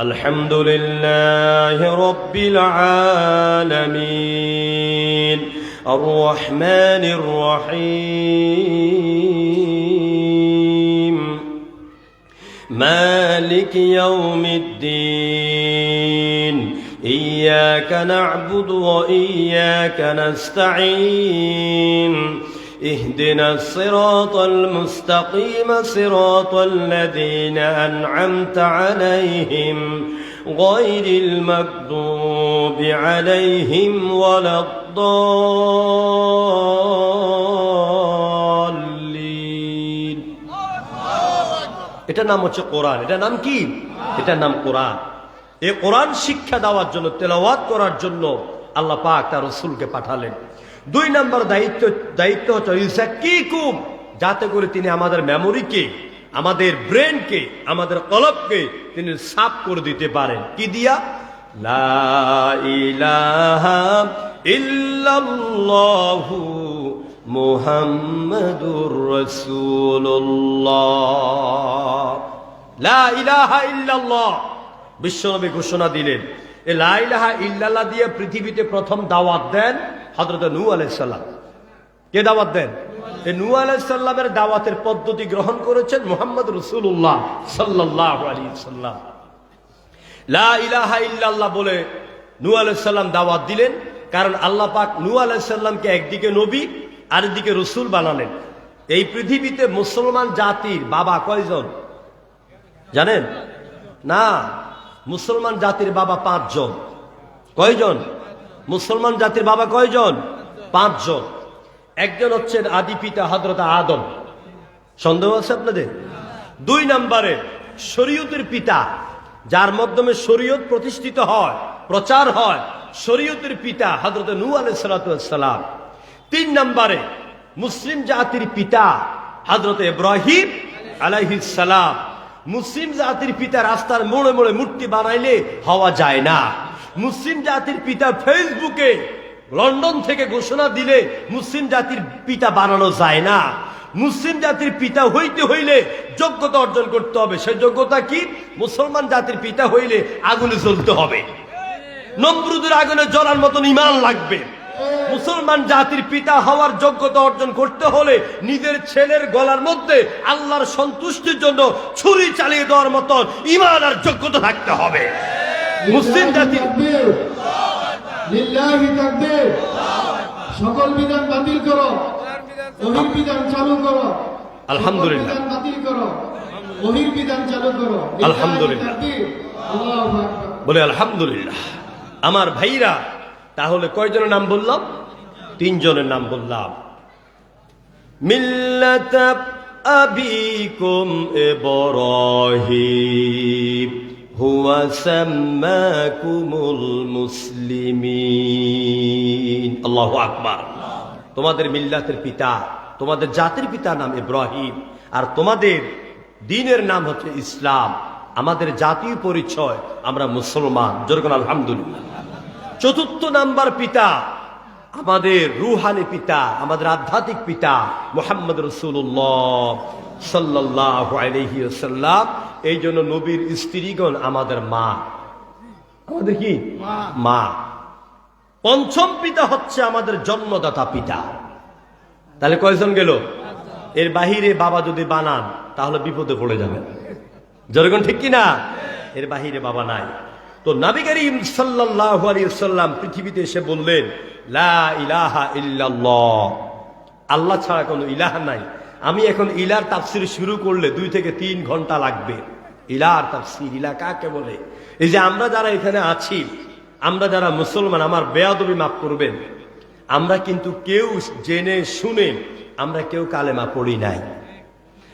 আলহামদুলিল্লাহি রাব্বিল আলামিন আর রহমানির রহিম মালিক ইয়াউমিদ্দিন إياك نعبد وإياك نستعين اهدنا الصراط المستقيم صراط الذين أنعمت عليهم غير المغضوب عليهم ولا الضالين। এটা নাম হচ্ছে কোরআন। এটা নাম কি? এটা নাম কোরআন। এই কোরআন শিক্ষা দেওয়ার জন্য, তেলাওয়াত করার জন্য আল্লাহ পাক তার রাসূলকে পাঠালেন। 2 নম্বর দায়িত্ব হচ্ছে ইউযাক্কিকুম, যাতে করে তিনি আমাদের মেমোরিকে, আমাদের ব্রেনকে, আমাদের কলবকে তিনি সাফ করে দিতে পারেন। কি দিয়া? লা ইলাহা ইল্লাল্লাহু মুহাম্মাদুর রাসূলুল্লাহ। লা ইলাহা ইল্লাল্লাহ, বিশ্বনবী ঘোষণা দিলেন। এই লা ইলাহা ইল্লাল্লাহ দিয়ে পৃথিবীতে প্রথম দাওয়াত দেন হযরত নূহ আলাইহিস সালাম। কে দাওয়াত দেন? এই নূহ আলাইহিস সালামের দাওয়াতের পদ্ধতি গ্রহণ করেছেন মুহাম্মদ রাসূলুল্লাহ সাল্লাল্লাহু আলাইহি ওয়াসাল্লাম। লা ইলাহা ইল্লাল্লাহ বলে নূহ আলাইহিস সালাম দাওয়াত দিলেন, কারণ আল্লাহ পাক নূহ আলাইহিস সালামকে একদিকে নবী আর একদিকে রাসূল বানালেন। এই পৃথিবীতে মুসলমান জাতির বাবা কয়জন জানেন? না, মুসলমান জাতির বাবা 5 জন। কয়জন? মুসলমান জাতির বাবা কয়জন? 5 জন। একজন হচ্ছেন আদি পিতা হযরত আদম। সন্দেহ আছে আপনাদের? 2 নম্বরে শরীয়তের পিতা, যার মাধ্যমে শরীয়ত প্রতিষ্ঠিত হয়, প্রচার হয়, শরীয়তের পিতা হযরত নূহ আলাইহিস সালাম। 3 নম্বরে মুসলিম জাতির পিতা হযরত ইব্রাহিম আলাইহিস সালাম। মুসলিম জাতির পিতা রাস্তার মোড়ে মোড়ে মূর্তি বানাইলে হওয়া যায় না। মুসলিম জাতির পিতা ফেসবুকে লন্ডন থেকে ঘোষণা দিলে মুসলিম জাতির পিতা বানানো যায় না। মুসলিম জাতির পিতা হইতে হইলে যোগ্যতা অর্জন করতে হবে। সেই যোগ্যতা কি? মুসলমান জাতির পিতা হইলে আগুনে জ্বলতে হবে, নমরুদের আগুনে জ্বলার মতন ঈমান লাগবে। মুসলমান জাতির পিতা হওয়ার যোগ্যতা অর্জন করতে হলে নিজের ছেলের গলার মধ্যে আল্লাহর সন্তুষ্টির জন্য ছুরি চালিয়ে দেওয়ার মতন ঈমান আর যোগ্যতা থাকতে হবে। মুসলিম জাতির লিল্লাহি তাকবীর। সকল বিধান বাতিল করো, ওহির বিধান চালু করো। আলহামদুলিল্লাহ। বিধান বাতিল করো, ওহির বিধান চালু করো। আলহামদুলিল্লাহ। আল্লাহু আকবার। বলে আলহামদুলিল্লাহ। আমার ভাইরা, তাহলে কয়জনের নাম বললাম? 3 জনের নাম বললাম। মিল্লাত আবিকুম ইব্রাহিম হুয়া সাম্মাকুমুল মুসলিমিন। আল্লাহু আকবার। তোমাদের মিল্লাতের পিতা, তোমাদের জাতির পিতার নাম ইব্রাহিম, আর তোমাদের দ্বীনের নাম হচ্ছে ইসলাম। আমাদের জাতীয় পরিচয় আমরা মুসলমান। যেরকম আলহামদুলিল্লাহ। চতুর্থ নাম্বার পিতা আমাদের রুহানি পিতা, আমাদের আধ্যাত্মিক পিতা মুহাম্মদ রাসূলুল্লাহ সাল্লাল্লাহু আলাইহি ওয়াসাল্লাম। এই জন্য নবীর স্ত্রীগণ আমাদের মা, আমাদের কি মা। পঞ্চম পিতা হচ্ছে আমাদের জন্মদাতা পিতা। তাহলে কয়জন গেল? এর বাহিরে বাবা যদি বানান তাহলে বিপদে পড়ে যাবেন। যেরকম ঠিক কিনা? এর বাহিরে বাবা নাই। তো নবী করিম সাল্লাল্লাহু আলাইহি ওয়াসাল্লাম পৃথিবীতে এসে বললেন, লা ইলাহা ইল্লাল্লাহ, আল্লাহ ছাড়া কোনো ইলাহ নাই। আমি এখন ইলার তাফসির শুরু করলে 2 থেকে 3 ঘন্টা লাগবে। ইলার তাফসির, ইলা কাকে বলে? এই যে আমরা যারা এখানে আছি, আমরা যারা মুসলমান, আমার বেয়াদবি মাফ করবেন, আমরা কিন্তু কেউ জেনে শুনে আমরা কেউ কালেমা পড়ি নাই।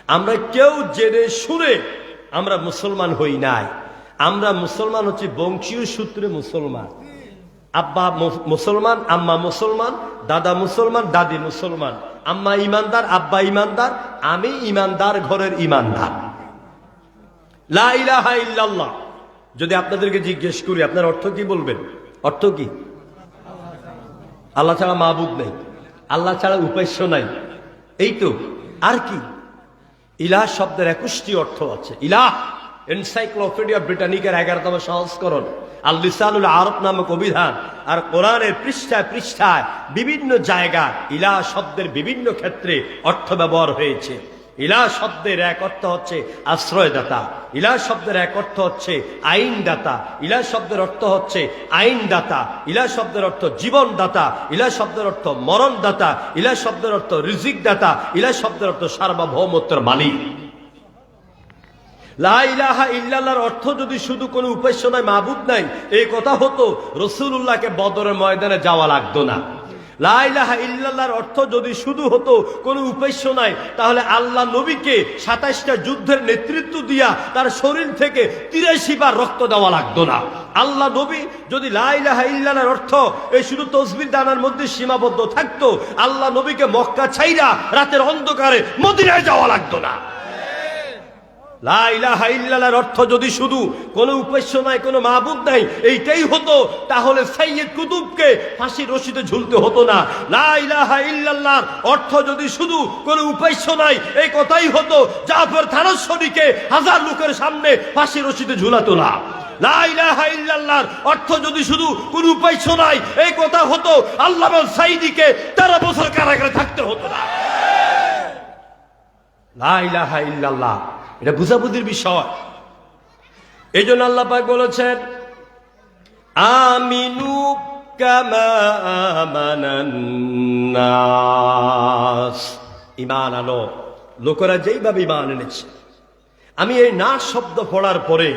আমরা কেউ জেনে শুনে আমরা মুসলমান হই নাই। আমরা মুসলমান হচ্ছে বংশীয় সূত্রে মুসলমান। আব্বা মুসলমান, আম্মা মুসলমান, দাদা মুসলমান, দাদি মুসলমান। আম্মা ইমানদার, আব্বা ইমানদার, আমি ইমানদার ঘরের ইমানদার। লা ইলাহা ইল্লাল্লাহ যদি আপনাদেরকে জিজ্ঞেস করি আপনার অর্থ কি বলবেন? অর্থ কি? আল্লাহ ছাড়া মাবুদ নেই, আল্লাহ ছাড়া উপাস্য নাই, এই তো। আর কি? ইলাহ শব্দের 21টি অর্থ আছে। ইলাহ এনসাইক্লোপিডিয়া ব্রিটানিকার 11তম সংস্করণ, আল লিসানুল আরব নামক অভিধান আর কোরআনের পৃষ্ঠায় পৃষ্ঠায় বিভিন্ন জায়গায় ইলাহ শব্দের বিভিন্ন ক্ষেত্রে অর্থ ব্যবহার হয়েছে। ইলাহ শব্দের এক অর্থ হচ্ছে আশ্রয়দাতা, ইলাহ শব্দের এক অর্থ হচ্ছে আইনদাতা, ইলাহ শব্দের অর্থ হচ্ছে আইনদাতা, ইলাহ শব্দের অর্থ জীবনদাতা, ইলাহ শব্দের অর্থ মরণদাতা, ইলাহ শব্দের অর্থ রিজিক দাতা, ইলাহ শব্দের অর্থ সার্বভৌমত্বের মালিক। লা ইলাহা ইল্লাল্লাহর অর্থ যদি শুধু কোনো উপাস্য নাই, মাবুদ নাই, এই কথা হতো, রাসূলুল্লাহকে বদরের ময়দানে যাওয়া লাগতো না। লা ইলাহা ইল্লাল্লাহর অর্থ যদি শুধু হতো কোনো উপাস্য নাই, তাহলে আল্লাহ নবীকে 27টা যুদ্ধের নেতৃত্ব দিয়া তার শরীর থেকে 83 বার রক্ত দেওয়া লাগতো না। আল্লাহ নবী যদি লা ইলাহা ইল্লাল্লাহর অর্থ এই শুধু তসবিহ দানার মধ্যে সীমাবদ্ধ থাকতো, আল্লাহ নবীকে মক্কা ছাইরা রাতের অন্ধকারে মদিনায় যাওয়া লাগতো না। লা ইলাহা ইল্লাল্লাহর অর্থ যদি শুধু কোনো উপাস্য নাই, কোনো মাবুদ নাই, এইটাই হতো, তাহলে সাইয়্যিদ কুতুবকে ফাঁসির রশিতে ঝুলতে হতো না। লা ইলাহা ইল্লাল্লাহর অর্থ যদি শুধু কোনো উপাস্য নাই, এই কথাই হতো, জাফর থানশ্বরীকে 1000 লোকের সামনে ফাঁসির রশিতে ঝুলাতো না। লা ইলাহা ইল্লাল্লাহর অর্থ যদি শুধু কোনো উপাস্য নাই, এই কথা হতো, আল্লামা সাঈদীকে 13 বছর কারাগারে থাকতে হতো না। লা ইলাহা ইল্লাল্লাহ এটা বুঝাবুঝির বিষয়। এই জন্য আল্লাহ পাক বলেছেন, আমিনু কামা আমানান নাস, ঈমান আনো, লোকেরা যেইভাবে ঈমান এনেছে। আমি এই নাস শব্দ পড়ার পরে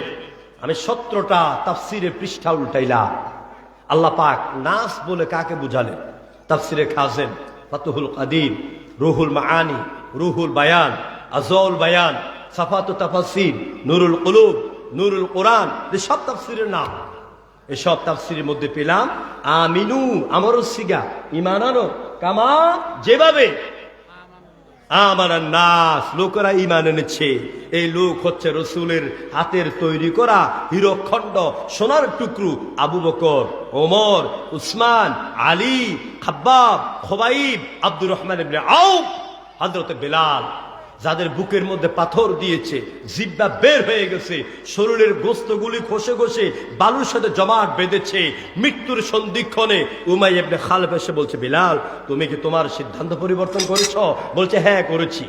আমি 17টা তাফসিরের পৃষ্ঠা উল্টাইলাম। আল্লাহ পাক নাস বলে কাকে বুঝালেন? তাফসিরে খাজেন, ফাতুহুল কাদির, রুহুল মাআনি, রুহুল বায়ান, আজওয়াউল বায়ান, সাফাতু তাফাসির, নুরুল কুলুব, নুরুল কোরআন, সব তাফসিরের নাম। এসব তাফসিরের মধ্যে পেলাম আমিনু, আমারও সিগা, ঈমান আনো, কামা যেভাবে আমানান নাস, লোকেরা ঈমান এনেছে। এই লোক হচ্ছে রাসূলের হাতের তৈরি করা হীরকখণ্ড, সোনার টুকরো আবু বকর, ওমর, উসমান, আলী, খাব্বাব, খুবাইব, আব্দুর রহমান ইবনে আউফ, হযরত বেলাল, যাদের বুকের মধ্যে পাথর দিয়েছে, জিহ্বা বের হয়ে গেছে, শরীরের গোস্তগুলি খসে খসে বালুর সাথে জমাট বেঁধেছে। মৃত্যুর সন্ধিক্ষণে উমাইয়া ইবনে খালফ এসে বলছে, বেলাল তুমি কি তোমার সিদ্ধান্ত পরিবর্তন করেছ? বলছে, হ্যাঁ করেছি।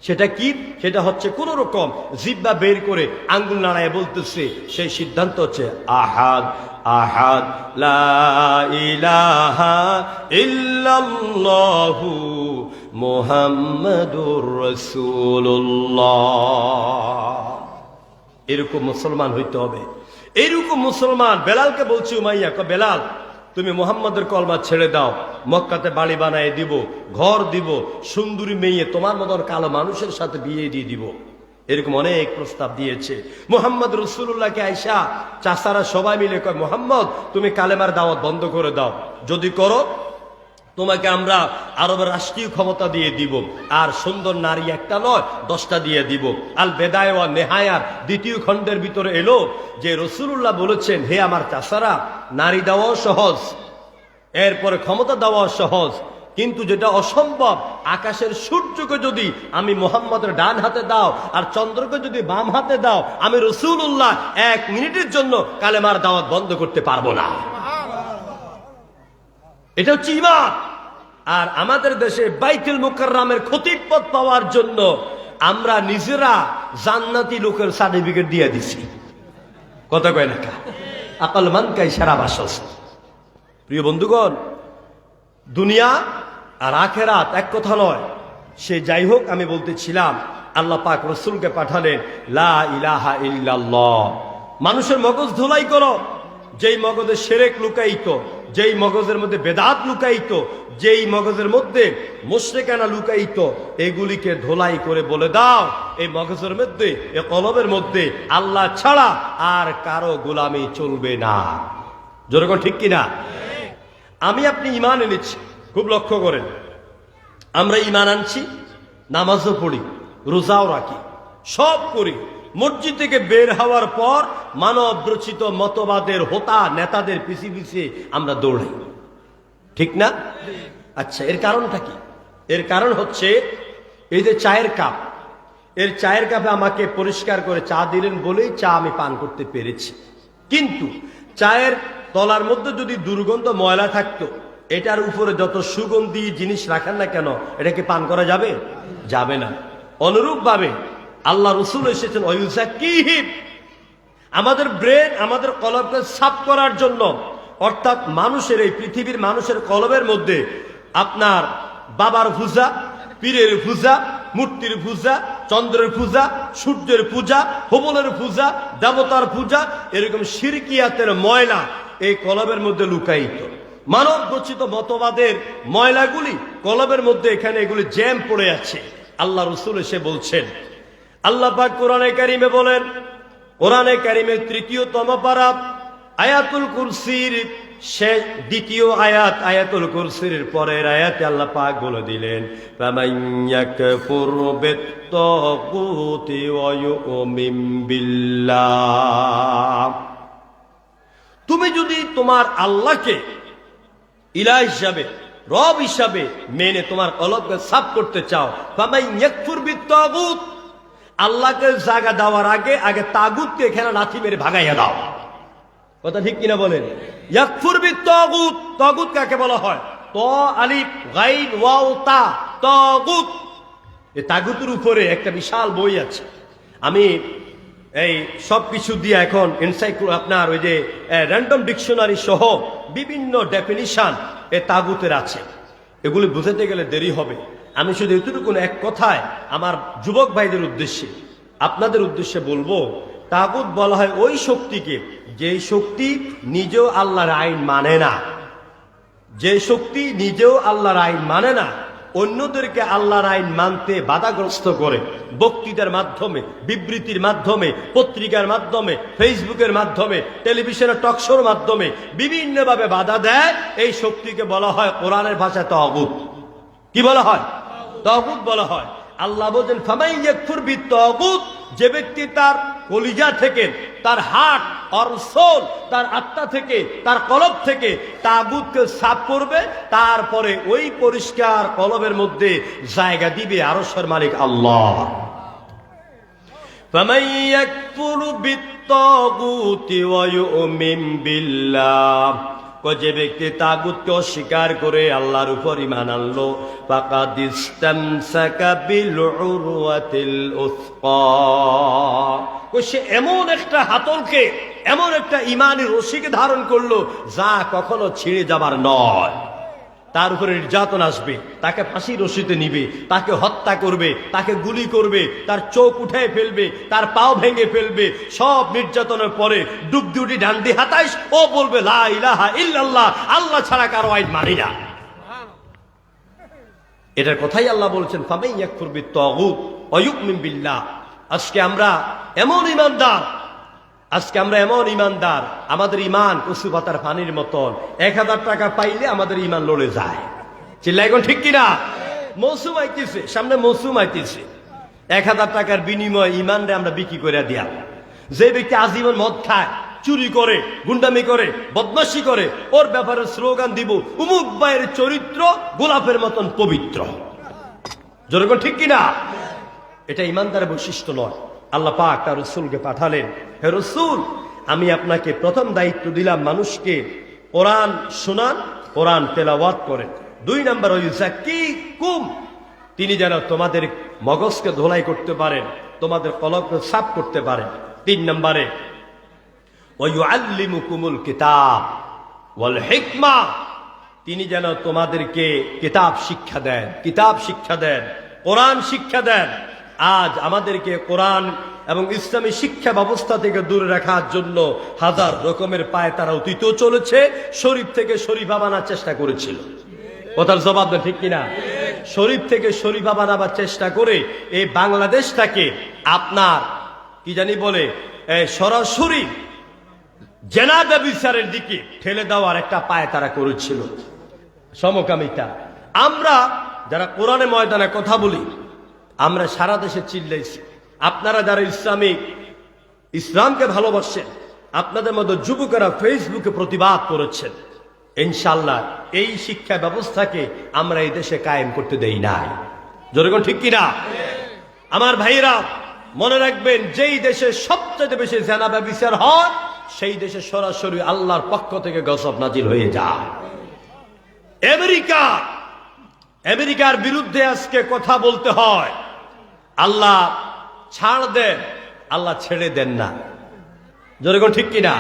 সেটা কি? সেটা হচ্ছে কোন রকম জিহ্বা বের করে আঙ্গুল নাড়ায় বলতেছে, সেই সিদ্ধান্ত হচ্ছে আহাদ আহাদ, লা ইলাহা ইল্লাল্লাহু মুহাম্মাদুর রাসূলুল্লাহ। এরকম মুসলমান হইতে হবে। এরকম মুসলমান বেলালকে বলছি, উমাইয়া বেলাল তুমি মুহাম্মাদের কলমা ছেড়ে দাও, মক্কাতে বাড়ি বানায় দিব, ঘর দিব, সুন্দরী মেয়ে তোমার মতন কালো মানুষের সাথে বিয়ে দিয়ে দিব। এরকম অনেক প্রস্তাব দিয়েছে। মুহাম্মদ রাসূলুল্লাহকে আয়েশা চাচারা সবাই মিলে কয়, মুহাম্মদ তুমি কালেমার দাওয়াত বন্ধ করে দাও, যদি করো তোমাকে আমরা আরবের রাষ্ট্রীয় ক্ষমতা দিয়ে দিব, আর সুন্দর নারী একটা নয় 10টা দিয়ে দিব। আল বেদায় ওয়া নেহায়ার 2য় খণ্ডের ভিতরে এলো যে রাসূলুল্লাহ বলেছেন, হে আমার চাচারা, নারী দেওয়াও সহজ, এরপরে ক্ষমতা দেওয়াও সহজ, কিন্তু যেটা অসম্ভব, আকাশের সূর্যকে যদি আমি মুহাম্মদের ডান হাতে দাও আর চন্দ্রকে যদি বাম হাতে দাও, আমি রাসূলুল্লাহ 1 মিনিটের জন্য কালেমার দাওয়াত বন্ধ করতে পারবো না। এটা হচ্ছে ঈমান। আর আমাদের দেশে বাইতুল মুকাররমের খতিব পদ পাওয়ার জন্য আমরা নিজেরা জান্নাতি লোকের সার্টিফিকেট দিয়ে দিছি। কথা কয় না কা আকল মান কাই সারা বাসস। প্রিয় বন্ধুগণ, দুনিয়া আর আখেরাত এক কথা নয়। সে যাই হোক, আমি বলতেছিলাম আল্লাহ পাক রাসূলকে পাঠালেন লা ইলাহা ইল্লাল্লাহ। মানুষের মগজ ধোলাই করো, যেই মগজে শিরক লুকায়িত, যেই মগজের মধ্যে বেদাত লুকায়িত, যেই মগজের মধ্যে মুশরিকানা লুকায়িত, এগুলিকে ধোলাই করে বলে দাও এই মগজের মধ্যে, এই কলবের মধ্যে আল্লাহ ছাড়া আর কারো গোলামি চলবে না। যেরকম ঠিক কিনা? আমি আপনি ঈমান এনেছি, খুব লক্ষ্য করেন, আমরা ঈমান আনছি, নামাজও পড়ি, রোজাও রাখি, সব করি। মসজিদ থেকে বের হওয়ার পর মানব রচিত মতবাদের হোতা নেতাদের পিছিয়ে পিছিয়ে আমরা দৌড়াই, ঠিক না? আচ্ছা, এর কারণটা কি? এর কারণ হচ্ছে এই যে চায়ের কাপ, এর চায়ের কাপে আমাকে পরিষ্কার করে চা দিলেন বলেই চা আমি পান করতে পেরেছি। কিন্তু চায়ের তলার মধ্যে যদি দুর্গন্ধ ময়লা থাকতো, এটার উপরে যত সুগন্ধি জিনিস রাখেন না কেন, এটাকে পান করা যাবে? যাবে না। অনুরূপ ভাবে আল্লাহ রাসূল এসেছেন ওয়ায়ুযাক্কিহিম, আমাদের ব্রেন, আমাদের কলবকে সাফ করার জন্য। অর্থাৎ মানুষের, এই পৃথিবীর মানুষের কলবের মধ্যে আপনার বাবার পূজা, পীরের পূজা, মূর্তির পূজা, চন্দ্রের পূজা, সূর্যের পূজা, হবলের পূজা, দেবতার পূজা, এরকম শিরকিয়াতের ময়লা এই কলবের মধ্যে লুকায়িত। মানব রচিত মতবাদের ময়লাগুলি কলবের মধ্যে এখানে এগুলি জ্যাম পড়ে আছে। আল্লাহ রাসূল এসে বলছেন, আল্লাহ পাক কোরআনে কারিমে বলেন, কোরআনে কারিমের 3তম পারা আয়াতুল কুরসির শেষ 2য় আয়াত, আয়াতুল কুরসির পরের আয়াতে আল্লাহ পাক বলে দিলেন, ফামান ইয়াকফুর বিত্তাগুতি ওয়া ইউমিন বিল্লাহ। তুমি যদি তোমার আল্লাহকে ইলাহ হিসাবে, রব হিসাবে মেনে তোমার কলবকে সাফ করতে চাও, ফামান ইয়াকফুর বিত্তাগুত, আল্লাহকে জায়গা দেওয়ার আগে আগে তাগুতকে এখানে লাথি মেরে ভাগাইয়া দাও। কথা ঠিক কিনা বলেন? ইয়াকফুর বিত্তাগুত, তাগুত কাকে বলা হয়? ত আলিফ গাইন ওয়াও তা, তাগুত। এই তাগুতের উপরে একটা বিশাল বই আছে। আমি এই সবকিছু দিয়ে এখন আপনার ওই যে র্যান্ডম ডিকশনারি সহ বিভিন্ন ডেফিনিশন এ তাগুতের আছে। এগুলি বুঝাতে গেলে দেরি হবে। আমি শুধু এতটুকু এক কথায় আমার যুবক ভাইদের উদ্দেশ্যে, আপনাদের উদ্দেশ্যে বলবো, তাগুত বলা হয় ওই শক্তিকে যেই শক্তি নিজেও আল্লাহর আইন মানে না, যে শক্তি নিজেও আল্লাহর আইন মানে না, অন্যদেরকে আল্লাহর আইন মানতে বাধাগ্রস্ত করে, বক্তৃতার মাধ্যমে, বিবৃতির মাধ্যমে, পত্রিকার মাধ্যমে, ফেসবুকের মাধ্যমে, টেলিভিশনের টকশোর মাধ্যমে বিভিন্নভাবে বাধা দেয়। এই শক্তিকে বলা হয় কোরআনের ভাষায় তাগুত। কি বলা হয়? তাগুত বলা হয়। আল্লাহ বলেন ফামান ইয়াকফুর বিত্তাগুত, যে ব্যক্তি তার কলিজা থেকে, তার হার্ট অর সোল, তার আত্মা থেকে, তার কলব থেকে তাগুতকে সাফ করবে, তারপরে ওই পরিষ্কার কলবের মধ্যে জায়গা দিবে আরশের মালিক আল্লাহ। ফামান ইয়াকফুরু বিত্তাগুতি ওয়া ইউমিন বিল্লাহ, যে ব্যক্তি তাগুতকে অস্বীকার করে আল্লাহর উপর ঈমান আনলো, ফাকাদ ইসতামসাকা বিল উরওয়াতিল উসকা, সে এমন একটা হাতলকে, এমন একটা ঈমানি রশিকে ধারণ করলো যা কখনো ছিঁড়ে যাবার নয়। তার উপরে নির্যাতন আসবে, তাকে ফাঁসি রশিতে নিবে, তাকে হত্যা করবে, তাকে গুলি করবে, তার চোখ উঠায় ফেলবে, তার পাও ভেঙে ফেলবে। সব নির্যাতনের পরে ডুব দুটি ডান্ডি হাতাইস, ও বলবে লা ইলাহা ইল্লাল্লাহ, আল্লাহ ছাড়া কারো আইন মানি না। এটার কথাই আল্লাহ বলছেন ফামান ইয়াকফুর বিত্তাগুত ওয়া ইউমিন বিল্লাহ। আজকে আমরা এমন ইমানদার, আমাদের ইমান কচু পাতার পানির মতন। 1000 টাকা পাইলে আমাদের ইমান লড়ে যায়। চিল্লাই এখন ঠিক কিনা? মৌসুম আইতেছে, সামনে মৌসুম আইতেছে। 1000 টাকার বিনিময়ে ইমানরে আমরা বিক্রি করে দিয়া। যে ব্যক্তি আজীবন মদ খায়, চুরি করে, গুন্ডামি করে, বদমাশি করে, ওর ব্যাপারে স্লোগান দিব, উমুক ভাইয়ের চরিত্র গোলাপের মতন পবিত্র। যেরকম ঠিক কিনা? এটা ইমানদারের বৈশিষ্ট্য নয়। আল্লাহ পাক তার রসুলকে পাঠালেন, হে রসুল, আমি আপনাকে প্রথম দায়িত্ব দিলাম মানুষকে কোরআন শোনান, কোরআন তেলাওয়াত করেন। 2 নম্বর ইউযাক্কিকুম, তিনি যেন তোমাদের মগজকে ধোলাই করতে পারেন, তোমাদের কলবকে সাফ করতে পারেন। 3 নম্বরে ওয়ায়ুআল্লিমুকুমুল কিতাব ওয়াল হিকমা, তিনি যেন তোমাদেরকে কিতাব শিক্ষা দেন, কিতাব শিক্ষা দেন, কোরআন শিক্ষা দেন। আজ আমাদেরকে কোরআন এবং ইসলামী শিক্ষা ব্যবস্থা থেকে দূরে রাখার জন্য হাজার রকমের পায়ে তারা অতীতও চলেছে, শরীফ থেকে শরীফা বানার চেষ্টা করেছিল। কথার জবাব দেন ঠিক কিনা? শরীফ থেকে শরীফা বানাবার চেষ্টা করে এই বাংলাদেশটাকে আপনার কি জানি বলে সরাসরি জেনাদা বিচারের দিকে ঠেলে দেওয়ার একটা পায়ে তারা করেছিল, সমকামিতা। আমরা যারা কোরআনে ময়দানে কথা বলি, আমরা সারা দেশে চিল্লাইছি। আপনারা যারা ইসলামকে ভালোবাসেন, আপনাদের মতো যুবকেরা ফেসবুকে প্রতিবাদ করেছেন। ইনশাআল্লাহ এই শিক্ষা ব্যবস্থাকে আমরা এই দেশে কায়েম করতে দেই নাই। যেরকম ঠিক কিনা? আমার ভাইরা মনে রাখবেন, যেই দেশে সবচেয়ে বেশি জেনা ব্যভিচার হয়, সেই দেশে সরাসরি আল্লাহর পক্ষ থেকে গজব নাজিল হয়ে যায়। আমেরিকার বিরুদ্ধে আজকে কথা বলতে হয়, আল্লাহ ছাড় দেন, আল্লাহ ছেড়ে দেন না। যেরকম ঠিক কিনা?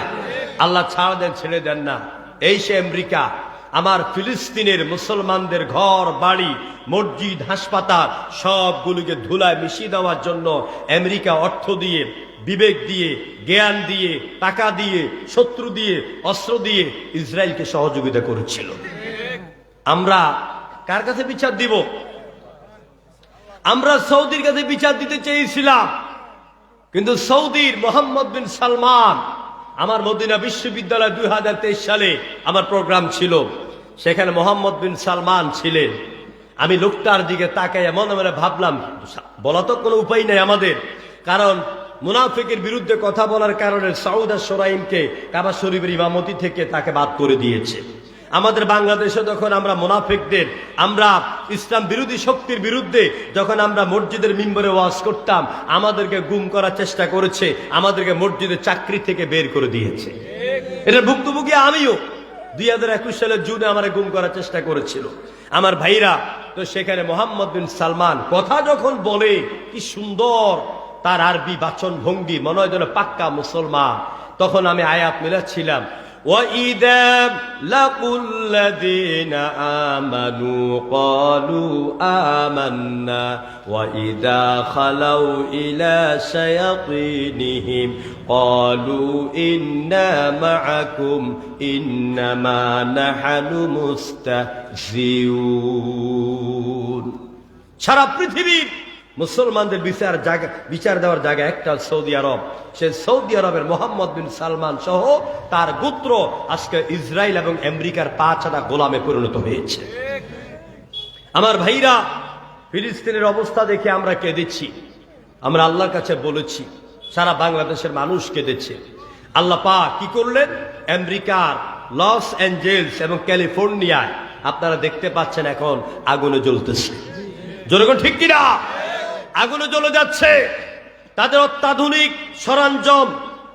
আল্লাহ ছাড় দেন, ছেড়ে দেন না। এই সে আমেরিকা আমার ফিলিস্তিনের মুসলমানদের ঘর বাড়ি, মসজিদ, হাসপাতাল সবগুলোকে ধুলায় মিশিয়ে দেওয়ার জন্য আমেরিকা অর্থ দিয়ে, বিবেক দিয়ে, জ্ঞান দিয়ে, টাকা দিয়ে, শত্রু দিয়ে, অস্ত্র দিয়ে ইসরায়েলকে সহযোগিতা করেছিল। আমরা কার কাছে বিচার দিব? আমরা সৌদির কাছে বিচার দিতে চেয়েছিলাম, কিন্তু সৌদির মোহাম্মদ বিন সালমান, আমার মদিনা বিশ্ববিদ্যালয় 2023 সালে আমার প্রোগ্রাম ছিল, সেখানে মোহাম্মদ বিন সালমান ছিলেন। আমি লোকটার দিকে তাকাইয়া মনে মনে ভাবলাম, বলা তো কোনো উপায় নেই আমাদের, কারণ মুনাফিকের বিরুদ্ধে কথা বলার কারণে সাউদ আর-শরাইমকে কাবা শরীফের ইমামতি থেকে তাকে বাদ করে দিয়েছে। আমাদের বাংলাদেশে যখন আমরা মুনাফিকদের, আমরা ইসলাম বিরোধী শক্তির বিরুদ্ধে যখন আমরা মসজিদের মিম্বরে ওয়াজ করতাম, আমাদেরকে গুম করার চেষ্টা করেছে, আমাদেরকে মসজিদের চাকরি থেকে বের করে দিয়েছে। এটা ভুক্তভোগী আমিও। 2021 সালের জুনে আমার গুম করার চেষ্টা করেছিল। আমার ভাইরা, তো সেখানে মোহাম্মদ বিন সালমান কথা যখন বলে, কি সুন্দর তার আরবি বাচন ভঙ্গি, মনে হয় যেন পাক্কা মুসলমান। তখন আমি আয়াত মিলাচ্ছিলাম, وَإِذَا لَقُوا الَّذِينَ آمَنُوا قَالُوا آمَنَّا وَإِذَا خَلَوْا إِلَى شَيَاطِينِهِمْ قَالُوا إِنَّا مَعَكُمْ إِنَّمَا نَحْنُ مُسْتَهْزِئُونَ। সারা পৃথিবীর মুসলমানদের বিচার দেওয়ার জায়গা একটা সৌদি আরব। সে সৌদি আরবের মোহাম্মদ বিন সালমান সহ তার গোত্র আজকে ইসরায়েল এবং আমেরিকার পা চাঁদা গোলামে পরিণত হয়েছে। আমার ভাইরা, ফিলিস্তিনের অবস্থা দেখে আমরা কেঁদেছি। আমরা আল্লাহর কাছে বলেছি, সারা বাংলাদেশের মানুষ কেঁদেছে। আল্লাহ পাক কি করলেন? আমেরিকার লস অ্যাঞ্জেলস এবং ক্যালিফোর্নিয়ায় আপনারা দেখতে পাচ্ছেন এখন আগুনে জ্বলতেছে। যেরকম ঠিক কিনা? আগুনে জ্বলে যাচ্ছে। তাদের অত্যাধুনিক সরঞ্জাম,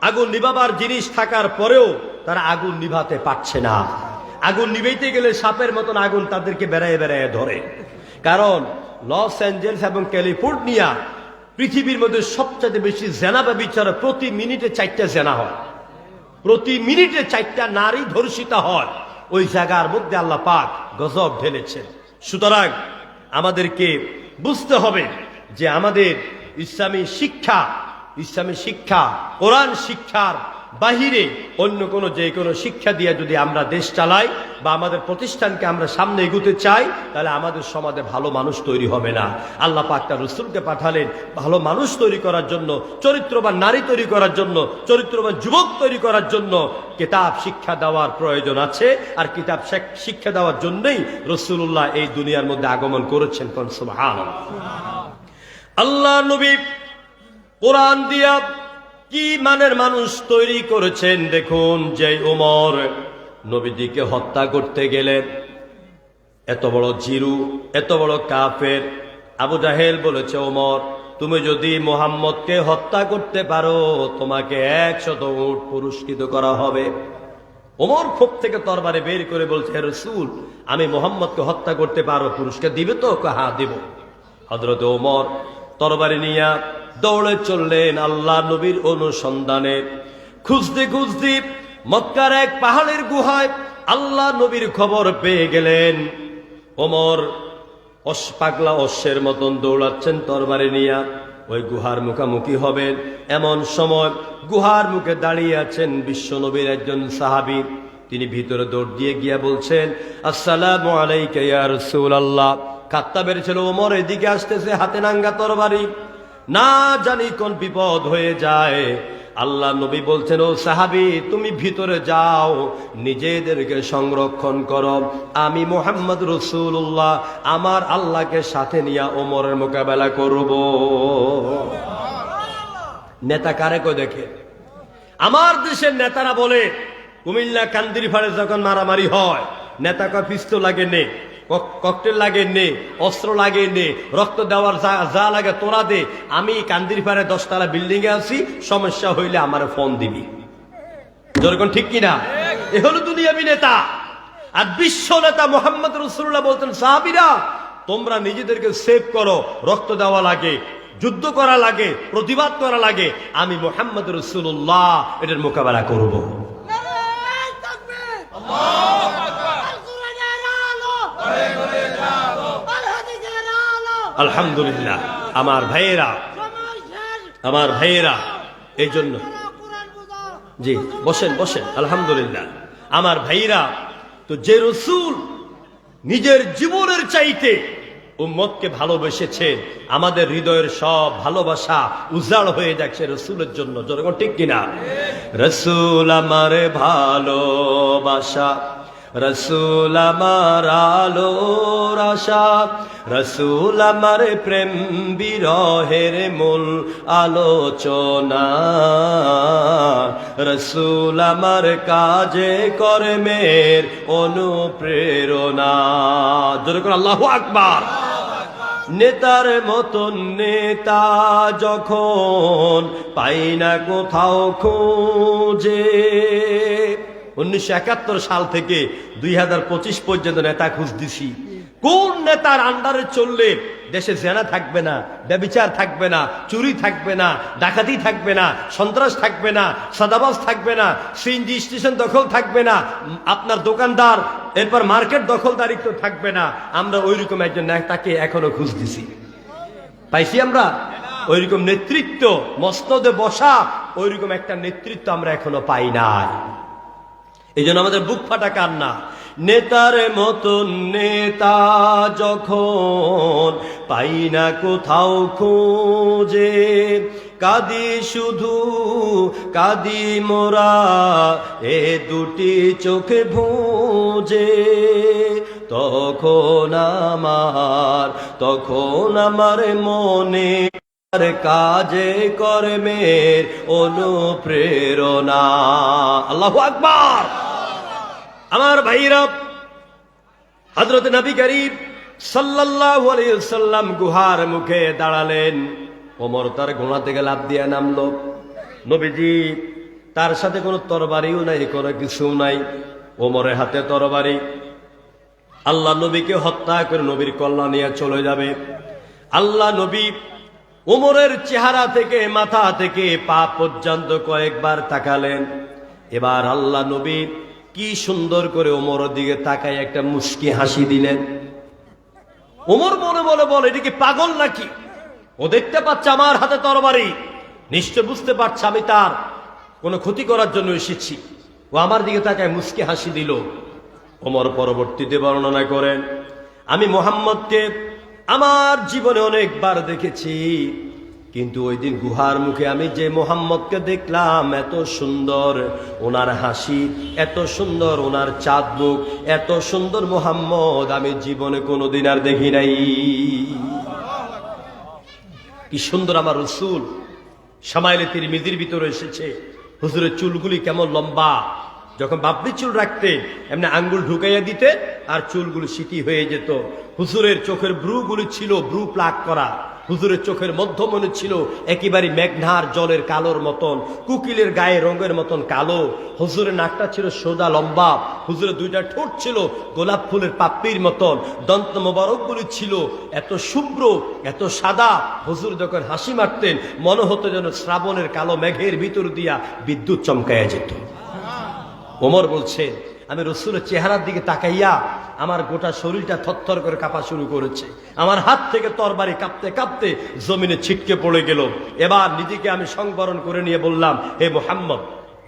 আগুন নিভাবার জিনিস থাকার পরেও তারা আগুন নিভাতে পারছে না। আগুন নিভাইতে গেলে সাপের মতন আগুন তাদেরকে বেড়ায় বেড়ায় ধরে। কারণ লস অ্যাঞ্জেলস এবং ক্যালিফোর্নিয়া পৃথিবীর মধ্যে সবচেয়ে বেশি জেনা ব্যভিচার, প্রতি মিনিটে 4টা জেনা হয়, প্রতি মিনিটে 4টা নারী ধর্ষিতা হয়। ওই জায়গার মধ্যে আল্লাহ পাক গজব ঢেলেছেন। সুতরাং আমাদেরকে বুঝতে হবে যে আমাদের ইসলামী শিক্ষা, কোরআন শিক্ষার বাহিরে অন্য কোনো যে কোনো শিক্ষা দিয়ে যদি আমরা দেশ চালাই বা আমাদের প্রতিষ্ঠানকে আমরা সামনে এগুতে চাই, তাহলে আমাদের সমাজে ভালো মানুষ তৈরি হবে না। আল্লাহ পাক তার রাসূলকে পাঠালেন ভালো মানুষ তৈরি করার জন্য, চরিত্রবান নারী তৈরি করার জন্য, চরিত্রবান যুবক তৈরি করার জন্য কিতাব শিক্ষা দেওয়ার প্রয়োজন আছে। আর কিতাব শিক্ষা দেওয়ার জন্যই রাসূলুল্লাহ এই দুনিয়ার মধ্যে আগমন করেছেন। কোন সুবহানাল্লাহ। আল্লাহ নবী কোরআন দিয়া কি মানের মানুষ তৈরি করেছেন দেখুন। যে ওমর নবীজিকে হত্যা করতে গেলেন, এত বড় জিরু, এত বড় কাফের। আবু জাহেল বলেছে, ওমর তুমি যদি মুহাম্মদকে হত্যা করতে পারো তোমাকে 100 উট পুরস্কৃত করা হবে। ওমর খোপ থেকে তরবারি বের করে বলছে, হে রাসূল আমি মুহাম্মদকে হত্যা করতে পারো, পুরস্কার দিবে তো? হ্যাঁ দিব। হযরত ওমর তরবারি নিয়ে দৌড়ে চললেন আল্লাহ নবীর অনুসন্ধানে। খুঁজতে খুঁজতে মক্কার এক পাহাড়ের গুহায় আল্লাহ নবীর খবর পেয়ে গেলেন। ওমর পাগলা অশ্বের মতন দৌড়াচ্ছেন তরবারি নিয়ে, ওই গুহার মুখামুখি হবেন। এমন সময় গুহার মুখে দাঁড়িয়ে আছেন বিশ্ব নবীর একজন সাহাবী। তিনি ভিতরে দৌড় দিয়ে গিয়া বলছেন, আসসালামু আলাইকা ইয়া রাসূলুল্লাহ। কাত্তা বেড়েছিল, ওমর এদিকে আসতেছে, হাতে নাঙ্গা তরবারি, না জানি কোন বিপদ হয়ে যায়। আল্লাহ নবী বলছেন, ও সাহাবী তুমি ভিতরে যাও, নিজেদেরকে সংরক্ষণ করো, আমি মুহাম্মদ রাসূলুল্লাহ আমার আল্লাহকে সাথে নিয়ে ওমরের মোকাবেলা করব। নেতা কারে কই দেখে? আমার দেশের নেতারা বলে কুমিল্লা কান্দিরপাড়ে যখন মারামারি হয়, নেতা কয় পিস্তল লাগে নে, ককটেল লাগে নে, অস্ত্র লাগে নে, রক্ত দেওয়ার যা লাগে তোরা দে, আমি কান্দিরপাড়ে 10 তলা বিল্ডিং এ আছি, সমস্যা হইলে আমার ফোন দিবি। যেরকম ঠিক কিনা? এ হলো দুনিয়াবি নেতা। আর বিশ্ব নেতা মুহাম্মদ রাসূলুল্লাহ বলতেন, সাহাবীরা তোমরা নিজেদেরকে সেভ করো, রক্ত দেওয়া লাগে, যুদ্ধ করা লাগে, প্রতিবাদ করা লাগে, আমি মুহাম্মদ রাসূলুল্লাহ এটার মোকাবেলা করব। আলহামদুলিল্লাহ আমার ভাইয়েরা, আমার ভাইয়েরা, এই জন্য জি বসেন বসেন, আলহামদুলিল্লাহ আমার ভাইয়েরা। তো যে রাসূল নিজের জীবনের চাইতে উম্মতকে ভালোবেসেছেন, আমাদের হৃদয়ের সব ভালোবাসা উজাড় হয়ে যাচ্ছে রাসূলের জন্য। যখন ঠিক কিনা? রাসূল আমার ভালোবাসা, রাসূল আমার আলোর আশা, রাসূল আমার প্রেম বিরহের মূল আলোচনা, রাসূল আমার কাজে কর্মের অনুপ্রেরণা। যেরকম আল্লাহু আকবার। নেতার মতন নেতা যখন পাই না কোথাও খুঁজে, 1971 সাল থেকে 2025 পর্যন্ত নেতা খুঁজ দিছি। কোন নেতার আন্ডারে চললে দেশে জেনা থাকবে না, ব্যভিচার থাকবে না, চুরি থাকবে না, ডাকাতি থাকবে না, সন্ত্রাস থাকবে না, সাদাবাজ থাকবে না, সিএনজি স্টেশন দখল থাকবে না, আপনার দোকানদার এরপর মার্কেট দখলদারিত্ব থাকবে না। আমরা ওইরকম একজন নেতাকে এখনো খুঁজ দিছি। পাইছি আমরা ওইরকম নেতৃত্ব, মসনদে বসা ওইরকম একটা নেতৃত্ব আমরা এখনো পাই নাই। এই জন্য আমাদের বুক ফাটা কান্না। নেতার মতন নেতা যখন পাই না কোথাও খুঁজে, কাঁদি শুধু কাঁদি মোরা এ দুটি চোখে ভুঁজে, তখন আমার মনে কাজে কর্মের অনুপ্রেরণা। আল্লাহু আকবার। আমার ভাইরা, হযরত নবী করিম সাল্লাল্লাহু আলাইহি ওয়াসাল্লাম গুহার মুখে দাঁড়ালেন। ওমর তার গোনা থেকে লাফ দিয়ে নামলো। নবীজি তার সাথে কোনো তরবারিও নাই, কোনো কিছু নাই, ওমরের হাতে তরবারি। আল্লাহ নবীকে হত্যা করে নবীর কল্যাণ নিয়ে চলে যাবে। আল্লাহ নবী ওমরের চেহারা থেকে মাথা থেকে পা পর্যন্ত কয়েকবার তাকালেন। এবার আল্লাহ নবী কি সুন্দর করে ওমরের দিকে তাকায় একটা মুস্কি হাসি দিলেন। ওমর মনে মনে বলে, এটা কি পাগল নাকি? ও দেখতে পাচ্ছে আমার হাতে তরবারি, নিশ্চয় বুঝতে পারছে আমি তার কোনো ক্ষতি করার জন্য এসেছি। ও আমার দিকে তাকায় মুচকি হাসি দিল। ওমর পরবর্তীতে বর্ণনা করেন, আমি মুহাম্মদকে আমার জীবনে অনেকবার দেখেছি, কিন্তু ওই দিন গুহার মুখে আমি যে মুহাম্মদকে দেখলাম, এত সুন্দর ওনার হাসি, এত সুন্দর ওনার চাঁদ মুখ, এত সুন্দর মুহাম্মদ আমি জীবনে কোনোদিন আর দেখি নাই। কি সুন্দর আমার রাসূল। শামাইলে তিরমিজির ভিতরে এসেছে, হুজুরের চুলগুলি কেমন লম্বা, যখন বাবরি চুল রাখতেন এমনি আঙ্গুল ঢুকাইয়া দিতে আর চুলগুলো সিটি হয়ে যেত। হুজুরের চোখের ব্রুগুলি ছিল ব্রু প্লাক করা, হুজুরের চোখের মধ্যমণি ছিল একেবারে মেঘনার জলের কালোর মতন, কুকিলের গায়ে রঙের মতন কালো। হুজুরের নাকটা ছিল সোজা লম্বা, হুজুরের দুইটা ঠোঁট ছিল গোলাপ ফুলের পাপড়ির মতন, দন্ত মোবারকগুলি ছিল এত শুভ্র, এত সাদা। হুজুর যখন হাসি মারতেন মনে হতো যেন শ্রাবণের কালো মেঘের ভিতর দিয়া বিদ্যুৎ চমকাইয়া যেত। ওমর বলছে, আমি রসুলের চেহারার দিকে তাকাইয়া আমার গোটা শরীরটা থরথর করে কাঁপা শুরু করেছে। আমার হাত থেকে তরবারি কাঁপতে কাঁপতে জমিনে ছিটকে পড়ে গেল। এবার নিজেকে আমি সংবরণ করে নিয়ে বললাম, হে মুহাম্মদ,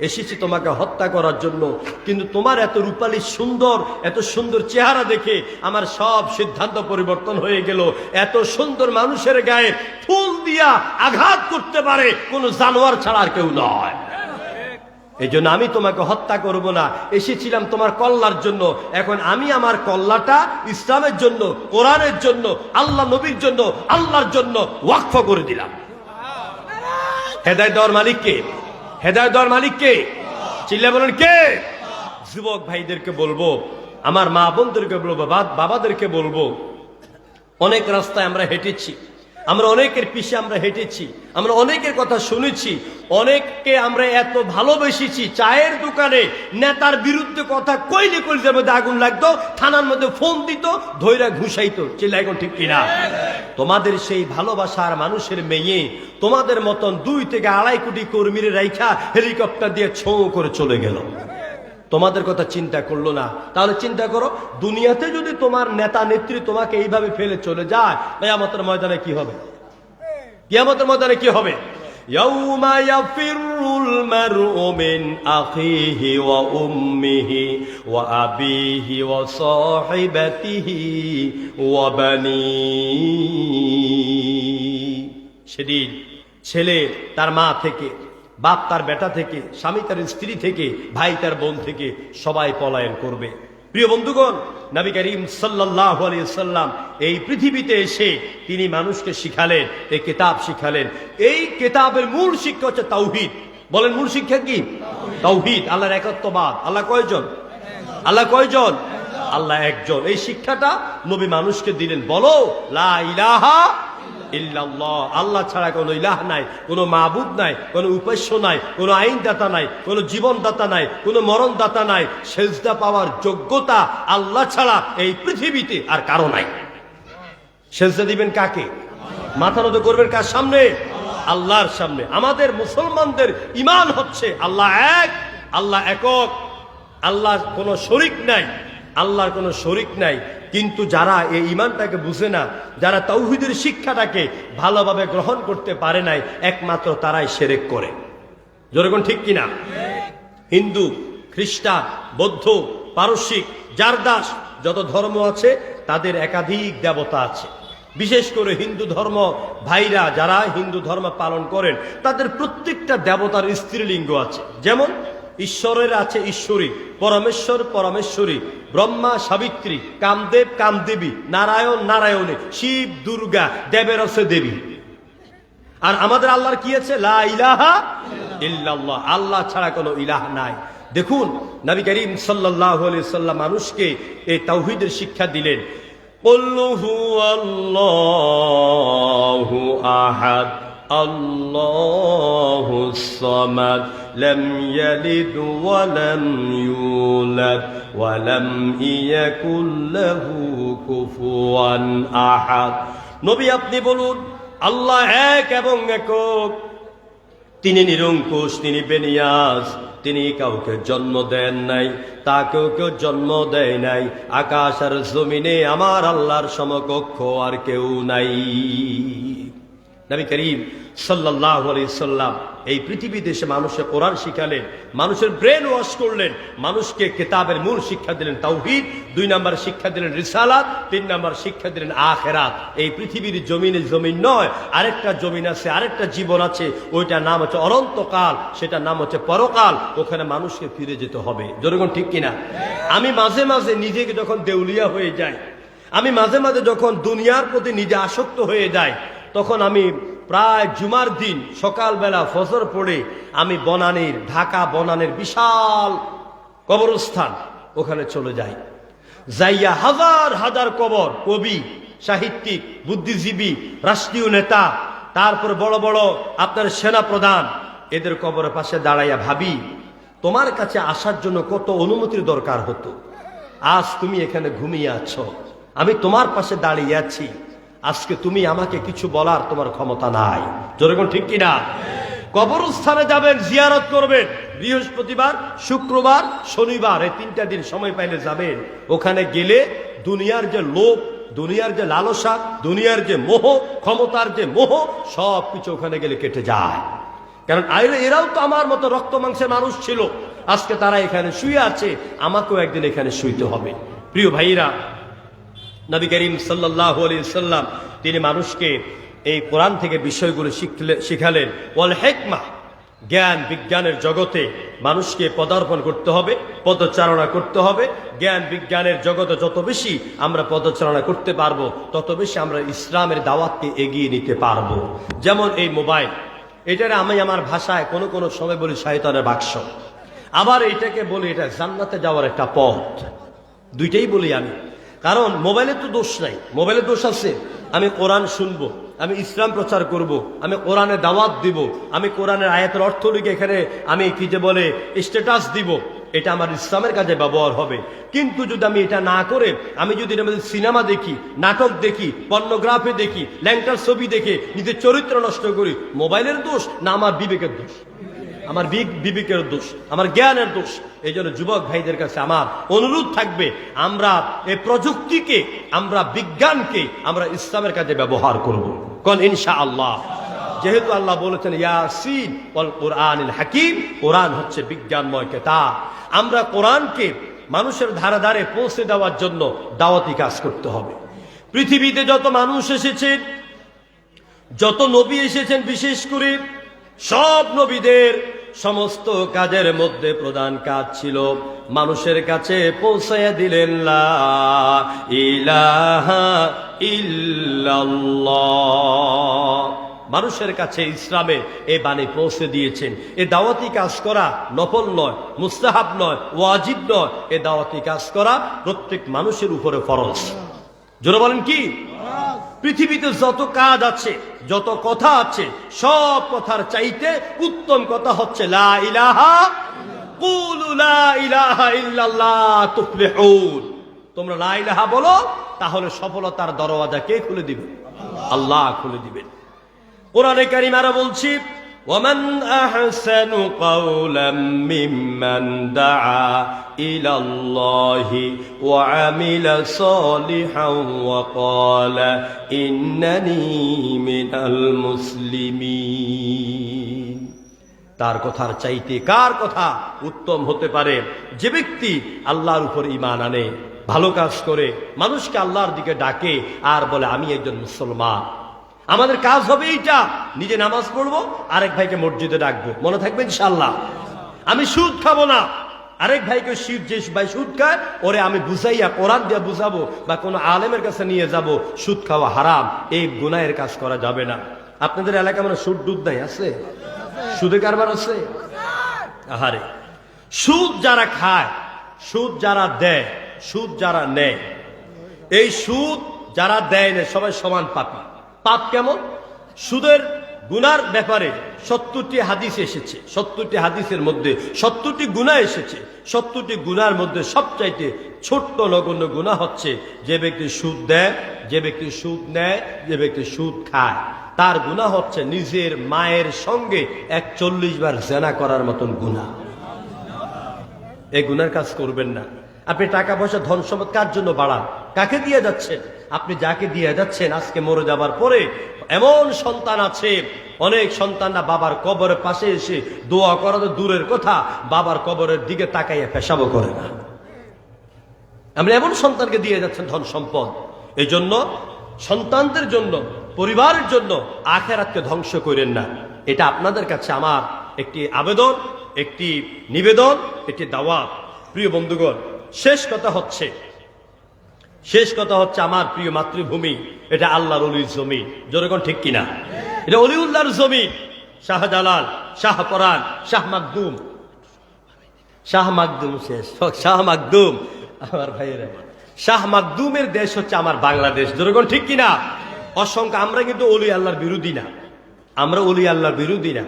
এসেছি তোমাকে হত্যা করার জন্য, কিন্তু তোমার এত রূপালী সুন্দর, এত সুন্দর চেহারা দেখে আমার সব সিদ্ধান্ত পরিবর্তন হয়ে গেল। এত সুন্দর মানুষের গায়ে ফুল দিয়া আঘাত করতে পারে কোন জানোয়ার ছাড়া আর কেউ নয়। এই জন্য আমি তোমাকে হত্যা করব না, এসেছিলাম তোমার কল্যাণের জন্য। এখন আমি আমার কল্যাণটা ইসলামের জন্য, কোরআনের জন্য, আল্লাহ নবীর জন্য, আল্লাহর জন্য ওয়াকফ করে দিলাম। হেদায়েত দেওয়ার মালিক কে? হেদায়েত দেওয়ার মালিক কে? চিল্লা বলেন কে? যুবক ভাইদেরকে বলবো, আমার মা বোনদেরকে বলবো, বাবাদেরকে বলবো, অনেক রাস্তায় আমরা হেঁটেছি, আমরা অনেকের পিছে আমরা হেঁটেছি, আমরা অনেকের কথা শুনেছি, অনেককে আমরা এত ভালোবেসেছি, চায়ের দোকানে নেতার বিরুদ্ধে কথা কইলে কলিজার মধ্যে আগুন লাগতো, থানার মধ্যে ফোন দিত, ধৈরা ঘুষাইতো। চিল্লাই এখন ঠিক কিনা? তোমাদের সেই ভালোবাসার মানুষের মেয়ে তোমাদের মতন 2 থেকে 2.5 কোটি কর্মীর রাইখা হেলিকপ্টার দিয়ে ছোঁ করে চলে গেল। তোমাদের কথা চিন্তা করলো না। তাহলে চিন্তা করো, দুনিয়াতে যদি তোমার নেতা নেত্রী তোমাকে এইভাবে ফেলে চলে যায়, কিয়ামতের ময়দানে কি হবে? কিয়ামতের ময়দানে কি হবে? ইয়াউমা ইয়াফিরুল মারউ মিন আখিহি ওয়া উম্মিহি ওয়া আবিহি ওয়া সাহিবাতিহি ওয়া বানিহি। সেদিন ছেলে তার মা থেকে, বাপ তার বেটা থেকে, স্বামী তার স্ত্রী থেকে, ভাই তার বোন থেকে সবাই পলায়ন করবে। প্রিয় বন্ধুগণ, নবী করিম সাল্লাল্লাহু আলাইহি সাল্লাম এই পৃথিবীতে এসে তিনি মানুষকে শিখালেন, এই কিতাব শিখালেন। এই কিতাবের মূল শিক্ষা হচ্ছে তাওহীদ। বলেন মূল শিক্ষা কি? তাওহীদ, আল্লাহর একত্ববাদ। আল্লাহ কয়জন? আল্লাহ কয়জন? আল্লাহ একজন। এই শিক্ষাটা নবী মানুষকে দিলেন। বলো লা ইলাহা ইল্লাল্লাহ, আল্লাহ ছাড়া কোনো ইলাহ নাই, কোনো মাবুদ নাই, কোনো উপাস্য নাই, কোনো আইনদাতা নাই, কোনো জীবনদাতা নাই, কোনো মরণদাতা নাই। সেজদা পাওয়ার যোগ্যতা আল্লাহ ছাড়া এই পৃথিবীতে আর কারো নাই। সেজদা দিবেন কাকে? মাথা নত করবেন কার সামনে? আল্লাহর সামনে। আমাদের মুসলমানদের ঈমান হচ্ছে আল্লাহ এক, আল্লাহ একক, আল্লাহর কোনো শরীক নাই, আল্লাহর কোনো শরীক নাই। কিন্তু যারা এই ঈমানটাকে বুঝে না, যারা তাওহীদের শিক্ষাটাকে ভালোভাবে গ্রহণ করতে পারে নাই, একমাত্র তারাই শিরক করে। যেরকম ঠিক কিনা? হিন্দু, খ্রিস্টান, বৌদ্ধ, পারসিক, জারদাস, যত ধর্ম আছে তাদের একাধিক দেবতা আছে। বিশেষ করে হিন্দু ধর্ম ভাইরা যারা হিন্দু ধর্ম পালন করেন, তাদের প্রত্যেকটা দেবতার স্ত্রীলিঙ্গ আছে। যেমন ঈশ্বরের আছে ঈশ্বরী, পরমেশ্বর পরমেশ্বরী, ব্রহ্মা সাবিত্রী, কামদেব কামদেবী, নারায়ণ নারায়ণী, শিব দুর্গা, দেবের আছে দেবী। আর আমাদের আল্লাহর কি আছে? লা ইলাহা ইল্লাল্লাহ, আল্লাহ ছাড়া কোনো ইলাহ নাই। দেখুন নবী করিম সাল্লাল্লাহু আলাইহি সাল্লাম মানুষকে এই তাওহীদের শিক্ষা দিলেন। কুল হুয়াল্লাহু আহাদ আল্লাহুস সামাদ লাম ইয়ালিদ ওয়া লাম ইউলাদ ওয়া লাম ইয়াকুল লাহু কুফুয়ান আহাদ। নবী আপনি বলুন, আল্লাহ এক এবং একক, তিনি নিরঙ্কুশ, তিনি বেনিয়াজ, তিনি কাউকে জন্ম দেন নাই, তাকেও কেউ জন্ম দেয় নাই। আকাশ আর জমিনে আমার আল্লাহর সমকক্ষ আর কেউ নাই। নবী করিম সাল্লাল্লাহু আলাইহি সাল্লাম এই পৃথিবীতে এসে মানুষের কোরআন শিখালেন, মানুষের ব্রেন ওয়াশ করলেন, মানুষকে কিতাবের মূল শিক্ষা দিলেন তাওহীদ, 2 নাম্বার শিক্ষা দিলেন রিসালাত, 3 নাম্বার শিক্ষা দিলেন আখিরাত। এই পৃথিবীর জমিনে জমিন নয়, আরেকটা জমিন আছে, আরেকটা জীবন আছে, ওইটার নাম হচ্ছে অনন্তকাল, সেটার নাম হচ্ছে পরকাল। ওখানে মানুষকে ফিরে যেতে হবে। জনগণ ঠিক কিনা? আমি মাঝে মাঝে নিজেকে যখন দেউলিয়া হয়ে যাই, আমি মাঝে মাঝে যখন দুনিয়ার প্রতি নিজে আসক্ত হয়ে যাই, তখন আমি প্রায় জুমার দিন সকালবেলা ফজর পড়ে আমি বনানীর, ঢাকা বনানীর বিশাল কবরস্থান, ওখানে চলে যাই। যাইয়া হাজার হাজার কবর, কবি, সাহিত্যিক, বুদ্ধিজীবী, রাষ্ট্রীয় নেতা, তারপরে বড় বড় আপনার সেনা প্রধান, এদের কবরের পাশে দাঁড়াইয়া ভাবি, তোমার কাছে আসার জন্য কত অনুমতির দরকার হতো। আজ তুমি এখানে ঘুমিয়ে আছো, আমি তোমার পাশে দাঁড়িয়ে আছি, আজকে তুমি আমাকে কিছু বলার তোমার ক্ষমতা নাই। যেরকম ঠিক কিনা? কবরস্থানে যাবেন, জিয়ারত করবেন, বৃহস্পতিবার, শুক্রবার, শনিবার, এই 3টা দিন সময় পাইলে যাবেন। ওখানে গেলে দুনিয়ার যে লোভ, দুনিয়ার যে লালসা, দুনিয়ার যে মোহ, ক্ষমতার যে মোহ, সব কিছু ওখানে গেলে কেটে যায়। কারণ এরাও তো আমার মতো রক্ত মাংসের মানুষ ছিল, আজকে তারা এখানে শুয়ে আছে, আমাকেও একদিন এখানে শুইতে হবে। প্রিয় ভাইরা, নবী করিম সাল্লাল্লাহু আলাইহি সাল্লাম তিনি মানুষকে এই কোরআন থেকে বিষয়গুলো শিখালেন। ওয়াল হিকমা, জ্ঞান বিজ্ঞানের জগতে মানুষকে পদার্পণ করতে হবে, পদচারণা করতে হবে। জ্ঞান বিজ্ঞানের জগতে যত বেশি আমরা পদচারণা করতে পারবো, তত বেশি আমরা ইসলামের দাওয়াতকে এগিয়ে নিতে পারবো। যেমন এই মোবাইল, এটারে আমি আমার ভাষায় কোনো কোনো সময় বলি শয়তানের বাক্স, আবার এইটাকে বলি এটা জান্নাতে যাওয়ার একটা পথ। দুইটাই বলি আমি, কারণ মোবাইলে তো দোষ নাই, মোবাইলে দোষ আছে। আমি কোরআন শুনবো, আমি ইসলাম প্রচার করব, আমি কোরআনে দাওয়াত দিব, আমি কোরআনের আয়াতের অর্থ লিখে এখানে আমি কি যে বলে স্ট্যাটাস দিব, এটা আমার ইসলামের কাজে ব্যবহার হবে। কিন্তু যদি আমি এটা না করে আমি যদি এর মধ্যে সিনেমা দেখি, নাটক দেখি, পর্নোগ্রাফি দেখি, ল্যাংটার ছবি দেখে নিজের চরিত্র নষ্ট করি, মোবাইলের দোষ না আমার বিবেকের দোষ? আমার বিবেকের দোষ, আমার জ্ঞানের দোষ। এই জন্য যুবক ভাইদের কাছে আমার অনুরোধ থাকবে, আমরা এই প্রযুক্তিকে, আমরা বিজ্ঞানকে আমরা ইসলামের কাজে ব্যবহার করব। কোন ইনশাআল্লাহ। যেহেতু আল্লাহ বলেছেন ইয়াসিন ওয়াল কুরআনিল হাকিম, কোরআন হচ্ছে বিজ্ঞানময় কিতাব। আমরা কোরআনকে মানুষের ধারে ধারে পৌঁছে দেওয়ার জন্য দাওয়াতি কাজ করতে হবে। পৃথিবীতে যত মানুষ এসেছেন, যত নবী এসেছেন, বিশেষ করে সব নবীদের সমস্ত কাজের মধ্যে প্রধান কাজ ছিল মানুষের কাছে পৌঁছায়া দিলেন লা ইলাহা ইল্লাল্লাহ। মানুষের কাছে ইসলামের এই বাণী পৌঁছে দিয়েছেন। এ দাওয়াতি কাজ করা নফল নয়, মুস্তাহাব নয়, ওয়াজিব নয়, এ দাওয়াতি কাজ করা প্রত্যেক মানুষের উপরে ফরজ। জোরে বলেন কি? পৃথিবীতে যত কাজ আছে, যত কথা আছে, সব কথার চাইতে উত্তম কথা হচ্ছে লা ইলাহা, কুলু লা ইলাহা ইল্লাল্লাহ তুফলিহুন। তোমরা লা ইলাহা বলো, তাহলে সফলতার দরওয়াজা কে খুলে দিবেন? আল্লাহ খুলে দিবেন। কোরআনে কারীম আরো বলছি, ওয়ামান আহসানু কাওলাম মিম্মান দাআ ইলাল্লাহি ওয়া আমিলা সালিহান ওয়া ক্বালা ইন্নানি মিনাল মুসলিমিন। তার কথার চাইতে কার কথা উত্তম হতে পারে? যে ব্যক্তি আল্লাহর উপর ঈমান আনে, ভালো কাজ করে, মানুষকে আল্লাহর দিকে ডাকে, আর বলে আমি একজন মুসলমান। আমাদের কাজ হবে এইটা, নিজে নামাজ পড়বো, আরেক ভাইকে মসজিদে ডাকবো। মনে থাকবে ইনশাআল্লাহ। আমি সুদ খাবো না, আরেক ভাইকে যে ভাই সুদ খায় ওরে আমি বুঝাইয়া কোরআন দিয়ে বুঝাবো, বা কোনো আলেমের কাছে নিয়ে যাব, সুদ খাওয়া হারাম, এই গুনাহের কাজ করা যাবে না। আপনাদের এলাকায় মানে সুদ দুধ নাই আছে? সুদে কারবার আছে? আহারে, সুদ যারা খায়, সুদ যারা দেয়, সুদ যারা নেয়, এই সুদ যারা দেয় না সবাই সমান পাপী। পাপ কেমন? সুদের গুনার ব্যাপারে 70টি হাদিস এসেছে, 70টি হাদিসের মধ্যে 70টি গুনাহ এসেছে। 70টি গুনার মধ্যে সবচাইতে ছোট্ট নগণ্য গুনাহ হচ্ছে যে ব্যক্তি সুদ দেয়, যে ব্যক্তি সুদ নেয়, যে ব্যক্তি সুদ খায়, তার গুনাহ হচ্ছে নিজের মায়ের সঙ্গে 41 বার জিনা করার মতন গুনাহ। এই গুনার কাজ করবেন না। আপনি টাকা পয়সা ধন সম্পদ কার জন্য বাড়ান? কাকে দিয়ে যাচ্ছেন? আপনি যাকে দিয়ে যাচ্ছেন আজকে মরে যাবার পরে এমন সন্তান আছে, অনেক সন্তানরা বাবার কবরের পাশে এসে দোয়া করা তো দূরের কথা, বাবার কবরের দিকে তাকাইয়া পেশাবও করে না। আপনি এমন সন্তানকে দিয়ে যাচ্ছেন ধন সম্পদ। এই জন্য সন্তানদের জন্য, পরিবারের জন্য আখিরাতকে ধ্বংস করেন না। এটা আপনাদের কাছে আমার একটি আবেদন, একটি নিবেদন, একটি দাওয়াত। প্রিয় বন্ধুগণ, শেষ কথা হচ্ছে আমার প্রিয় মাতৃভূমি এটা আল্লাহর ওলির জমিন। জোরেগণ ঠিক কিনা? এটা অলিউল্লাহর জমিন। শাহজালাল, শাহপরান, শাহ মাকদুম আমার ভাইয়েরা, শাহ মাকদুমের দেশ হচ্ছে আমার বাংলাদেশ। জোরেগণ ঠিক কিনা? অসংখ্য আমরা কিন্তু অলি আল্লাহর বিরোধী না, আমরা অলি আল্লাহর বিরোধী না।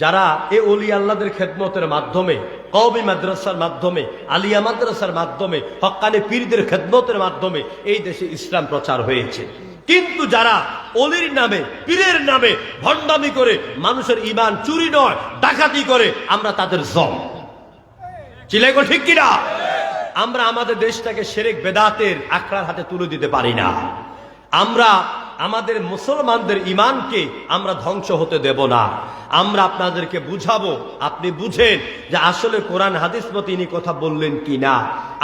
যারা এই অলি আল্লাহদের খেদমতের মাধ্যমে, কওমি মাদ্রাসার মাধ্যমে, আলিয়া মাদ্রাসার মাধ্যমে, হক্কানি পীরদের খেদমতের মাধ্যমে এই দেশে ইসলাম প্রচার হয়েছে। কিন্তু যারা অলির নামে, পীরের নামে ভণ্ডামি করে মানুষের ঈমান চুরি নয় ডাকাতি করে, আমরা তাদের জম। চিলাইগো ঠিক কিনা? আমরা আমাদের দেশটাকে শিরক বেদাতের আখড়ার হাতে তুলে দিতে পারি না। আমরা আমাদের মুসলমানদের ঈমানকে আমরা ধ্বংস হতে দেব না। আমরা আপনাদেরকে বুঝাবো, আপনি বুঝেন যে আসলে কোরআন হাদিস মতে ইনি কথা বললেন কি না।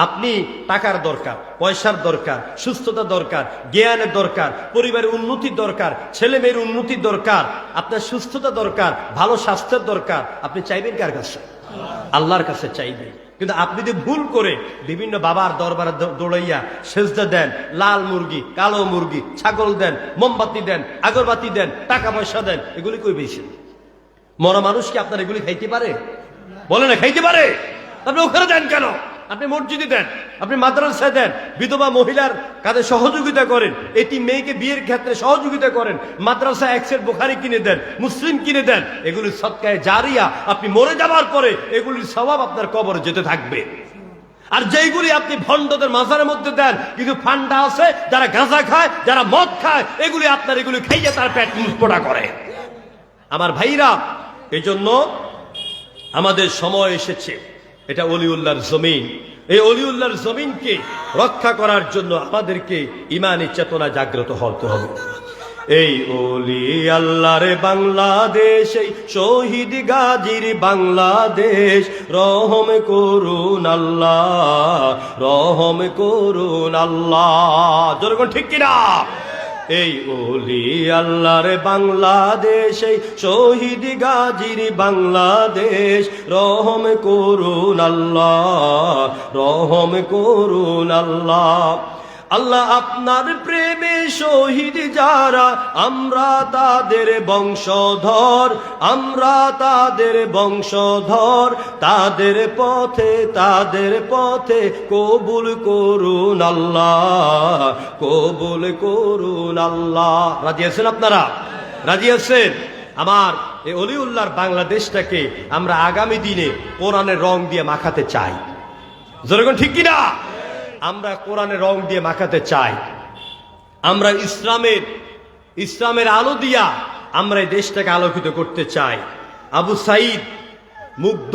আপনি টাকার দরকার, পয়সার দরকার, সুস্থতা দরকার, জ্ঞানের দরকার, পরিবারের উন্নতির দরকার, ছেলে মেয়ের উন্নতির দরকার, আপনার সুস্থতা দরকার, ভালো স্বাস্থ্যের দরকার, আপনি চাইবেন কার কাছে? আল্লাহর কাছে চাইবেন। কিন্তু আপনি যদি ভুল করে বিভিন্ন বাবার দরবারে দৌড়াইয়া সেজদা দেন, লাল মুরগি, কালো মুরগি, ছাগল দেন, মোমবাতি দেন, আগরবাতি দেন, টাকা পয়সা দেন, এগুলি কই বেশি? মরা মানুষ কি আপনার এগুলি খাইতে পারে? বলে না খাইতে পারে। আপনি ওখানে দেন কেন? আপনি মসজিদে দেন, আপনি মাদ্রাসায় দেন, বিধবা মহিলার কাজে সহযোগিতা করেন, এটি মেয়েকে বিয়ের ক্ষেত্রে সহযোগিতা করেন, মাদ্রাসা এক সেট বুখারী কিনে দেন, মুসলিম কিনে দেন, এগুলি সদকায়ে জারিয়া। আপনি মরে যাওয়ার পরে এগুলির সওয়াব আপনার কবরে যেতে থাকবে। আর যেইগুলি আপনি ভণ্ডদের মাজারের মধ্যে দেন, কিন্তু ফান্ডা আছে যারা গাঁজা খায়, যারা মদ খায়, এগুলি আপনার এগুলি খাইয়ে তার পেট মুচপোটা করে। আমার ভাইরা, এই জন্য আমাদের সময় এসেছে, এটা অলিউল্লাহর জমিন। এই অলিউল্লাহর জমিনকে রক্ষা করার জন্য আমাদেরকে ঈমানি চেতনা জাগ্রত হতে হবে। এই অলি আল্লাহর বাংলাদেশ, এই শহীদ গাজীর বাংলাদেশ, রহম করুন আল্লাহ, রহম করুন আল্লাহ। জোরে ঠিক কিনা? এই অলি আল্লাহর বাংলাদেশ, এই শহীদ গাজীর বাংলাদেশ, রহম করুন আল্লাহ, রহম করুন আল্লাহ। আল্লাহ আপনার প্রেমে শহীদ যারা, আমরা তাদের বংশধর, আমরা তাদের বংশধর, তাদের পথে কবুল করুন আল্লাহ, কবুল করুন আল্লাহ। রাজি আছেন আপনারা? রাজি আছেন? আমার এই অলিউল্লাহর বাংলাদেশটাকে আমরা আগামী দিনে কোরআনের রং দিয়ে মাখাতে চাই। যেরকম ঠিক কিনা? আমরা কোরআনের রং দিয়ে মাখাতে চাই। আমরা ইসলামের আলো দিয়া আমরা এই দেশটাকে আলোকিত করতে চাই। আবু সাইদ মুগ্ধ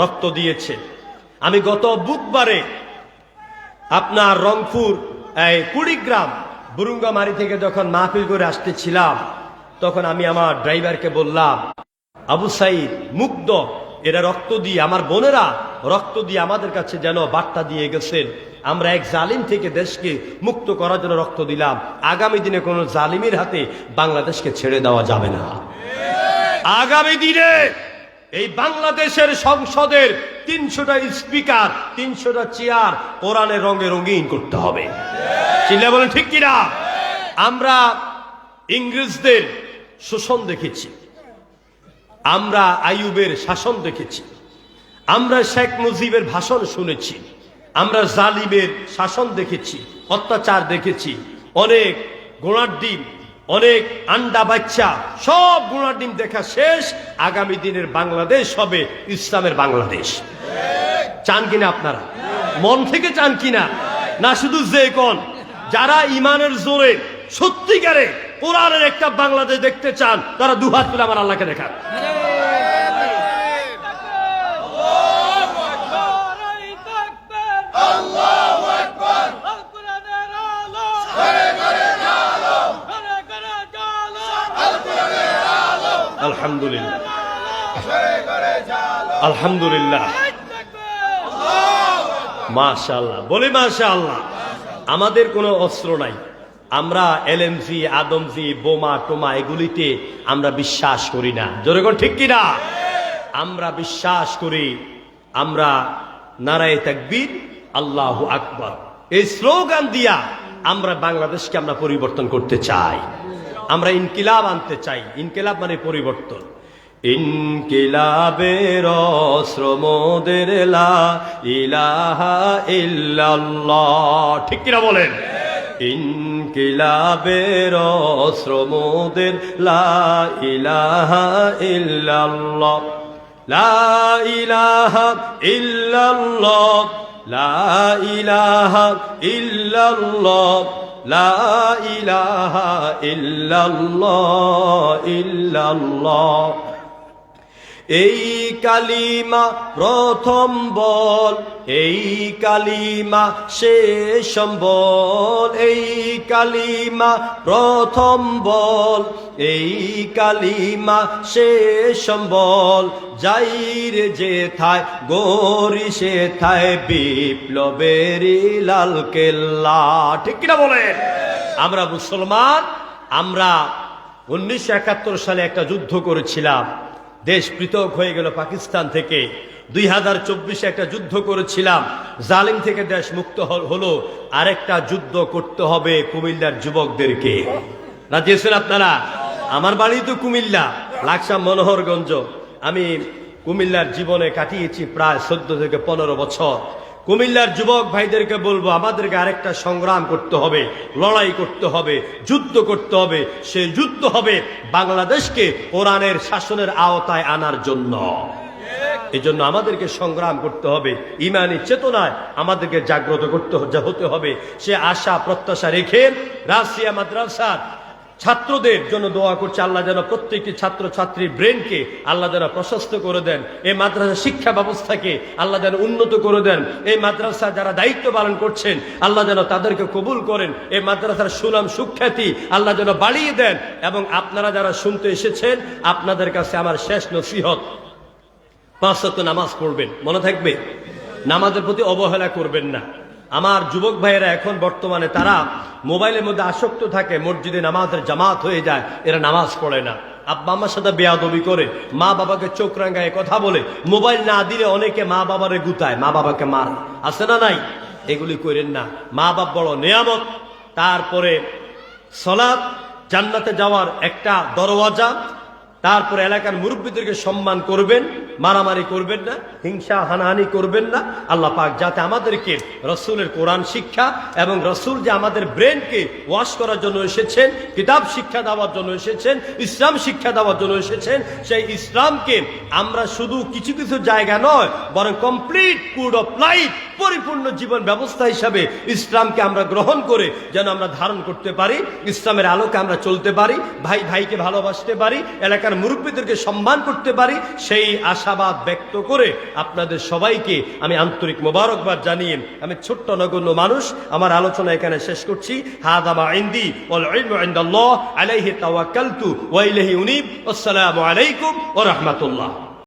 রক্ত দিয়েছে। আমি গত বুধবারে আপনার রংপুর কুড়িগ্রাম বুরুঙ্গামারি থেকে যখন মাহফিল করে আসতেছিলাম, তখন আমি আমার ড্রাইভারকে বললাম, আবু সাইদ মুগ্ধ, এরা রক্ত দিয়ে, আমার বোনেরা রক্ত দিয়ে আমাদের কাছে যেন বার্তা দিয়ে গেছেন, আমরা এক জালিম থেকে দেশকে মুক্ত করার জন্য রক্ত দিলাম। আগামী দিনে কোন জালিমের হাতে বাংলাদেশকে ছেড়ে দেওয়া যাবে না। আগামী দিনে এই বাংলাদেশের সংসদের 300টা স্পিকার, 300টা চেয়ার কোরআনের রঙে রঙিন করতে হবে। চিল্লা বলেন ঠিক কিনা? আমরা ইংরেজদের শোষণ দেখেছি, আমরা আইয়ুবের শাসন দেখেছি, আমরা শেখ মুজিবের ভাষণ শুনেছি, আমরা জালিমের শাসন দেখেছি, অত্যাচার দেখেছি, অনেক গোড়ার ডিম, অনেক আন্ডা বাচ্চা, সব গোড়ার ডিম দেখা শেষ। আগামী দিনের বাংলাদেশ হবে ইসলামের বাংলাদেশ। চান কিনা আপনারা? মন থেকে চান কিনা? না শুধু যে কোন যারা ইমানের জোরে সত্যিকারে কোরআনের একটা বাংলাদেশ দেখতে চান, তারা দুহাত তুলে আমার আল্লাহকে দেখান। আলহামদুলিল্লাহ, মাশাআল্লাহ, বলি মাশাআল্লাহ। আমাদের কোনো অস্ত্র নাই, আমরা এলএমজি, আদমজি, বোমা টোমা এগুলিতে আমরা বিশ্বাস করি না। জোরে কোন ঠিক কিনা? আমরা বিশ্বাস করি, আমরা নারায়ে তাকবীর, আল্লাহু আকবার এই স্লোগান দিয়া আমরা বাংলাদেশকে আমরা পরিবর্তন করতে চাই, আমরা ইনকিলাব আনতে চাই। ইনকিলাব মানে পরিবর্তন। ইনকিলাবের অস্ত্র মোদের লা ইলাহা ইল্লাল্লাহ, ঠিক কিনা বলেন? ইনকিলাবের অস্ত্র মোদের লা ইলাহা ইল্লাল্লাহ, লা ইলাহা ইল্লাল্লাহ, লা ইলাহা ইল্লাল্লাহ, লা ইলাহা ইল্লাল্লাহ, ইল্লাল্লাহ। এই কালিমা প্রথম বল, এই কালিমা শেষ সম্বল, এই কালিমা প্রথম বল, এই কালিমা শেষ সম্বল। যাইরে যেথায় গরি সেথায় বিপ্লবেরই লাল কেল্লা, ঠিক কিনা বলেন? আমরা মুসলমান, আমরা 1971 সালে একটা যুদ্ধ করেছিলাম, দেশ পৃথক হয়ে গেল পাকিস্তান থেকে। 2024 একটা যুদ্ধ করেছিলাম, জালিম থেকে দেশ মুক্ত হলো। আরেকটা যুদ্ধ করতে হবে কুমিল্লার যুবকদেরকে। রাজি আছেন আপনারা? আমার বাড়ি তো কুমিল্লা, লাকসাম মনোহরগঞ্জ। আমি কুমিল্লার জীবনে কাটিয়েছি প্রায় 14 থেকে 15 বছর। কুমিল্লার যুবক ভাইদেরকে বলবো, আমাদেরকে আরেকটা সংগ্রাম করতে হবে, লড়াই করতে হবে, যুদ্ধ করতে হবে। সেই যুদ্ধ হবে বাংলাদেশকে কোরআনের শাসনের আওতায় আনার জন্য। এই জন্য আমাদেরকে সংগ্রাম করতে হবে, ইমানি চেতনায় আমাদেরকে জাগ্রত হতে হবে। সে আশা প্রত্যাশা রেখে রাশিয়া মাদ্রাসার ছাত্রদের জন্য দোয়া করছে, আল্লাহ যেন প্রত্যেকটি ছাত্র ছাত্রীর ব্রেনকে আল্লাহ যেন প্রশস্ত করে দেন, এই মাদ্রাসা শিক্ষা ব্যবস্থাকে আল্লাহ যেন উন্নত করে দেন। এই মাদ্রাসা যারা দায়িত্ব পালন করছেন আল্লাহ যেন তাদেরকে কবুল করেন, এই মাদ্রাসার সুনাম সুখ্যাতি আল্লাহ যেন বাড়িয়ে দেন। এবং আপনারা যারা শুনতে এসেছেন, আপনাদের কাছে আমার শেষ নসিহত, 5 ওয়াক্ত নামাজ পড়বেন, মনে থাকবে, নামাজের প্রতি অবহেলা করবেন না। আমার যুবক ভাইয়েরা এখন বর্তমানে তারা মোবাইলের মধ্যে আসক্ত থাকে, মসজিদে নামাজের জামাত হয়ে যায়, এরা নামাজ পড়ে না, আব্বা আমার সাথে বেয়াদবি করে, মা বাবাকে চোখ রাঙায় কথা বলে, মোবাইল না দিলে অনেকে মা বাবারে গুতায়, মা বাবাকে মার, আছে না নাই? এগুলি করেন না। মা বাপ বড় নেয়ামত। তারপরে সালাত জান্নাতে যাওয়ার একটা দরওয়াজা। তারপরে এলাকার মুরব্বীদেরকে সম্মান করবেন, মারামারি করবেন না, হিংসা হানাহানি করবেন না। আল্লাহ পাক যাতে আমাদেরকে রসুলের কোরআন শিক্ষা এবং রসুল যে আমাদের ব্রেনকে ওয়াশ করার জন্য এসেছেন, কিতাব শিক্ষা দেওয়ার জন্য এসেছেন, ইসলাম শিক্ষা দেওয়ার জন্য এসেছেন, সেই ইসলামকে আমরা শুধু কিছু কিছু জায়গা নয়, বরং কমপ্লিট কোড অফ লাইফ, পরিপূর্ণ জীবন ব্যবস্থা হিসাবে ইসলামকে আমরা গ্রহণ করে যেন আমরা ধারণ করতে পারি, ইসলামের আলোকে আমরা চলতে পারি, ভাই ভাইকে ভালোবাসতে পারি, এলাকার মুরব্বীদেরকে সম্মান করতে পারি, সেই আশাবাদ ব্যক্ত করে আপনাদের সবাইকে আমি আন্তরিক মোবারকবাদ জানিয়ে আমি ছোট্ট নগণ্য মানুষ আমার আলোচনা এখানে শেষ করছি। হাযা মা ইনদি ওয়াল ইলমু ইনদাল্লাহ আলাইহি তাওয়াক্কালতু ওয়া ইলাইহি উনীব। আসসালামু আলাইকুম ওয়া রাহমাতুল্লাহ।